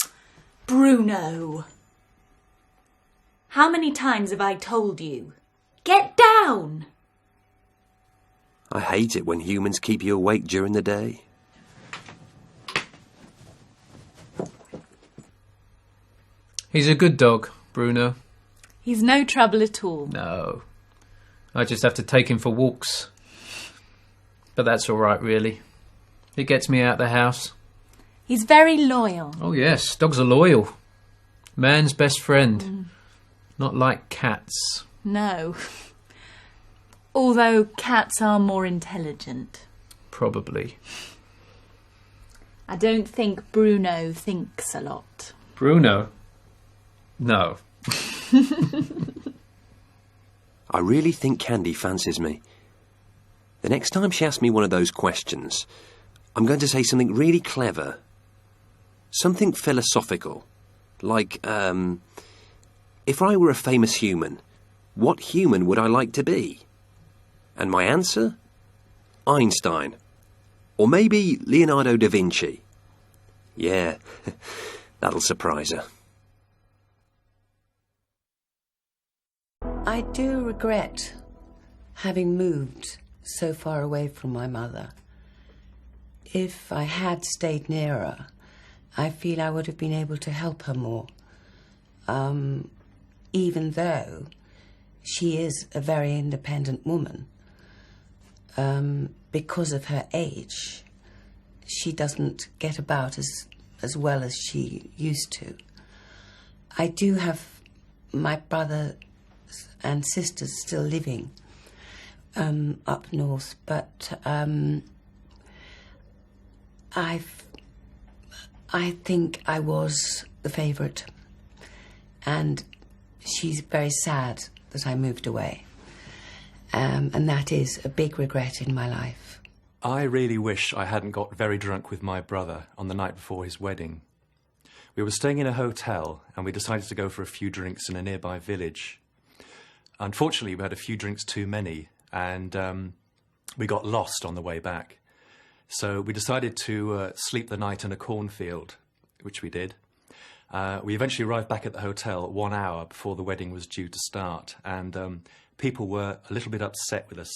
Bruno! How many times have I told you? Get down! I hate it when humans keep you awake during the day. He's a good dog, Bruno. He's no trouble at all. No. I just have to take him for walks. But that's all right, really. It gets me out of the house. He's very loyal. Oh, yes. Dogs are loyal. Man's best friend. Not like cats. No. Although cats are more intelligent. Probably. I don't think Bruno thinks a lot. Bruno? No. I really think Candy fancies me. The next time she asks me one of those questions, I'm going to say something really clever. Something philosophical. Like, if I were a famous human, what human would I like to be? And my answer? Einstein. Or maybe Leonardo da Vinci. Yeah, that'll surprise her. I do regret having moved so far away from my mother. If I had stayed near her, I feel I would have been able to help her more. Even though she is a very independent woman. Because of her age, she doesn't get about as as well as she used to. I do have my brothers and sisters still living up north, but I think I was the favourite, and she's very sad that I moved away, and that is a big regret in my life. I really wish I hadn't got very drunk with my brother on the night before his wedding. We were staying in a hotel and we decided to go for a few drinks in a nearby village. Unfortunately, we had a few drinks too many and we got lost on the way back. So we decided to sleep the night in a cornfield, which we did. We eventually arrived back at the hotel 1 hour before the wedding was due to start, and people were a little bit upset with us.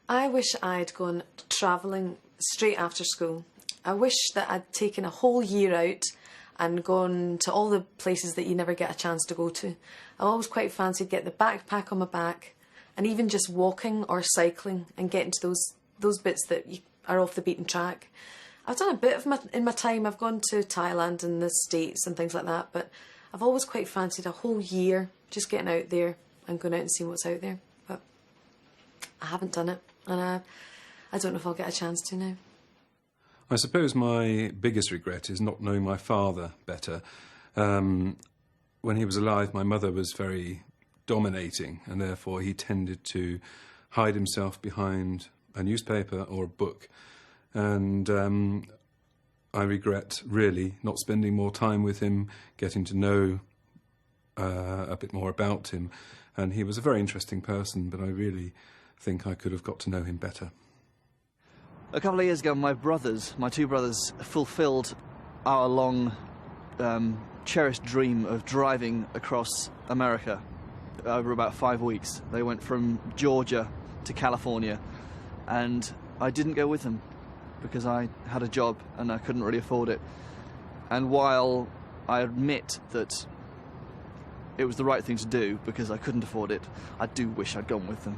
I wish I'd gone travelling straight after school. I wish that I'd taken a whole year out and gone to all the places that you never get a chance to go to. I always quite fancied getting the backpack on my back and even just walking or cycling and getting to those bits that are off the beaten track. I've done a bit of in my time. I've gone to Thailand and the States and things like that, but I've always quite fancied a whole year just getting out there and going out and seeing what's out there. But I haven't done it, and I don't know if I'll get a chance to now. I suppose my biggest regret is not knowing my father better. When he was alive, my mother was very dominating, and therefore he tended to hide himself behind a newspaper or a book. And I regret, really, not spending more time with him, getting to know a bit more about him. And he was a very interesting person, but I really think I could have got to know him better. A couple of years ago, my two brothers, fulfilled our long, cherished dream of driving across America over about 5 weeks. They went from Georgia to California, and I didn't go with them because I had a job and I couldn't really afford it. And while I admit that it was the right thing to do because I couldn't afford it, I do wish I'd gone with them,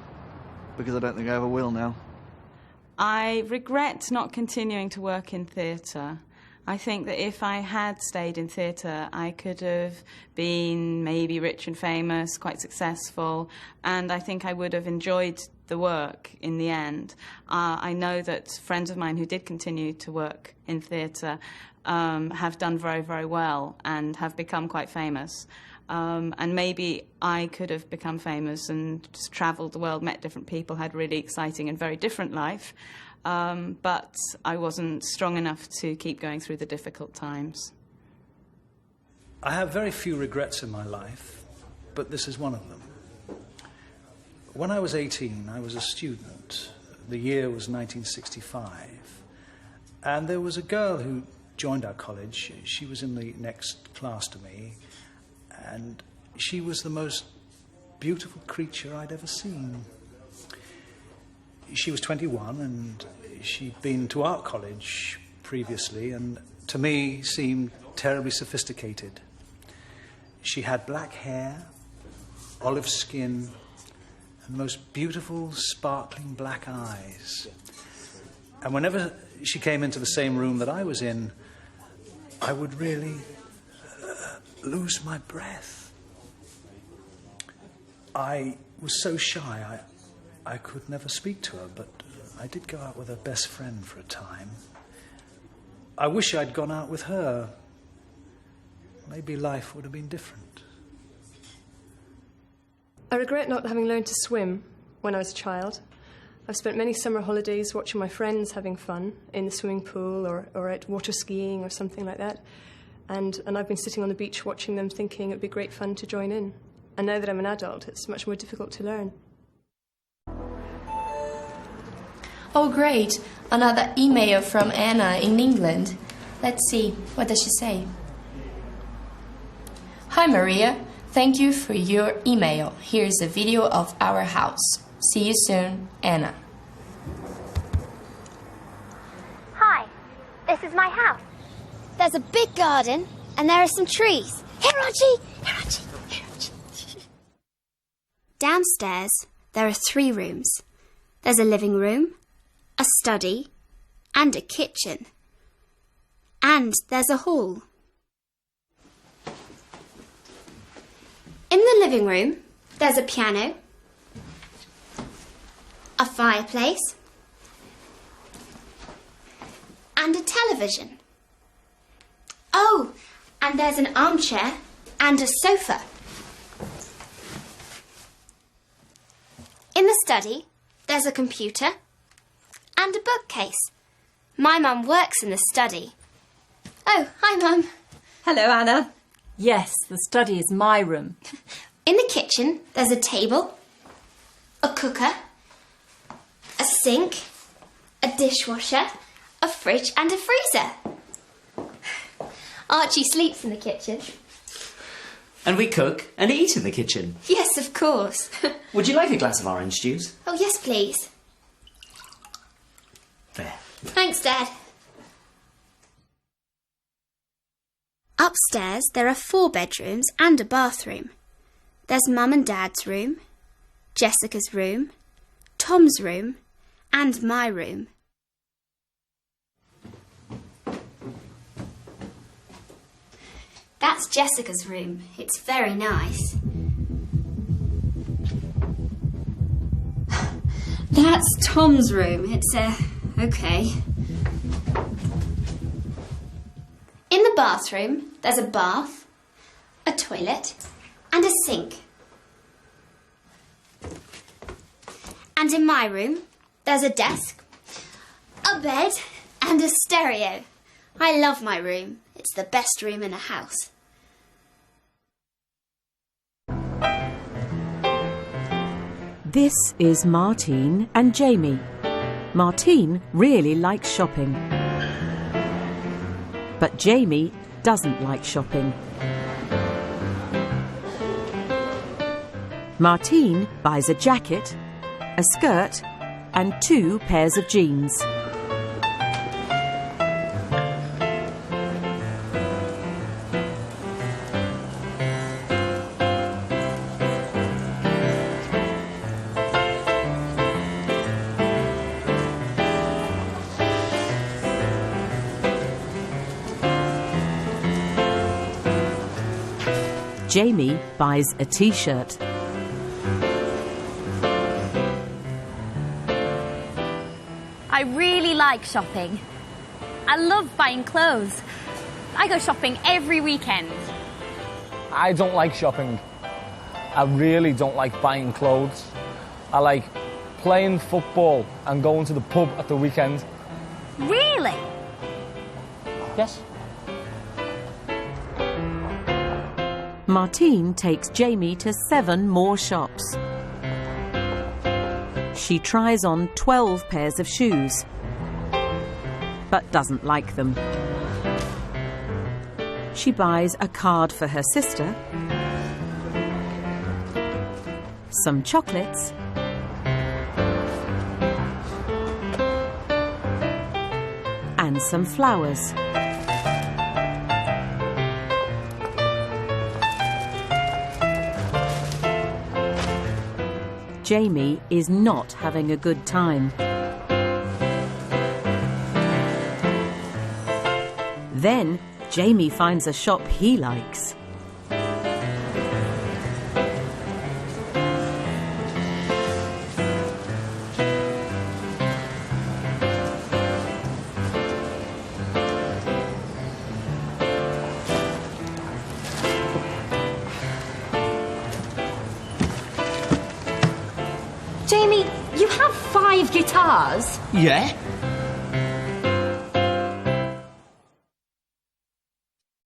because I don't think I ever will now. I regret not continuing to work in theatre. I think that if I had stayed in theatre, I could have been maybe rich and famous, quite successful, and I think I would have enjoyed the work in the end. I know that friends of mine who did continue to work in theatre have done very, very well and have become quite famous. And maybe I could have become famous and just travelled the world, met different people, had a really exciting and very different life. But I wasn't strong enough to keep going through the difficult times. I have very few regrets in my life, but this is one of them. When I was 18, I was a student. The year was 1965. And there was a girl who joined our college. She was in the next class to me. And she was the most beautiful creature I'd ever seen. She was 21 and she'd been to art college previously and to me seemed terribly sophisticated. She had black hair, olive skin, and the most beautiful, sparkling black eyes. And whenever she came into the same room that I was in, I would really lose my breath. I was so shy, I could never speak to her, but I did go out with her best friend for a time. I wish I'd gone out with her. Maybe life would have been different. I regret not having learned to swim when I was a child. I've spent many summer holidays watching my friends having fun in the swimming pool or at water skiing or something like that. And I've been sitting on the beach watching them thinking it would be great fun to join in. And now that I'm an adult, it's much more difficult to learn. Oh, great. Another email from Anna in England. Let's see. What does she say? Hi, Maria. Thank you for your email. Here's a video of our house. See you soon, Anna. Hi. This is my house. There's a big garden, and there are some trees. Here, Archie! Here, Archie! Here, Archie! Downstairs, there are 3 rooms. There's a living room, a study, and a kitchen. And there's a hall. In the living room, there's a piano, a fireplace, and a television. Oh, and there's an armchair and a sofa. In the study, there's a computer and a bookcase. My mum works in the study. Oh, hi, Mum. Hello, Anna. Yes, the study is my room. In the kitchen, there's a table, a cooker, a sink, a dishwasher, a fridge and a freezer. Archie sleeps in the kitchen. And we cook and eat in the kitchen. Yes, of course. Would you like a glass of orange juice? Oh, yes, please. There. Thanks, Dad. Upstairs, there are 4 bedrooms and a bathroom. There's Mum and Dad's room, Jessica's room, Tom's room, and my room. That's Jessica's room. It's very nice. That's Tom's room. It's, okay. In the bathroom, there's a bath, a toilet, and a sink. And in my room, there's a desk, a bed, and a stereo. I love my room. It's the best room in a house. This is Martine and Jamie. Martine really likes shopping. But Jamie doesn't like shopping. Martine buys a jacket, a skirt, and 2 pairs of jeans. Jamie buys a t-shirt. I really like shopping. I love buying clothes. I go shopping every weekend. I don't like shopping. I really don't like buying clothes. I like playing football and going to the pub at the weekend. Really? Yes. Martine takes Jamie to 7 more shops. She tries on 12 pairs of shoes, but doesn't like them. She buys a card for her sister, some chocolates, and some flowers. Jamie is not having a good time. Then Jamie finds a shop he likes. Jamie, you have 5 guitars? Yeah?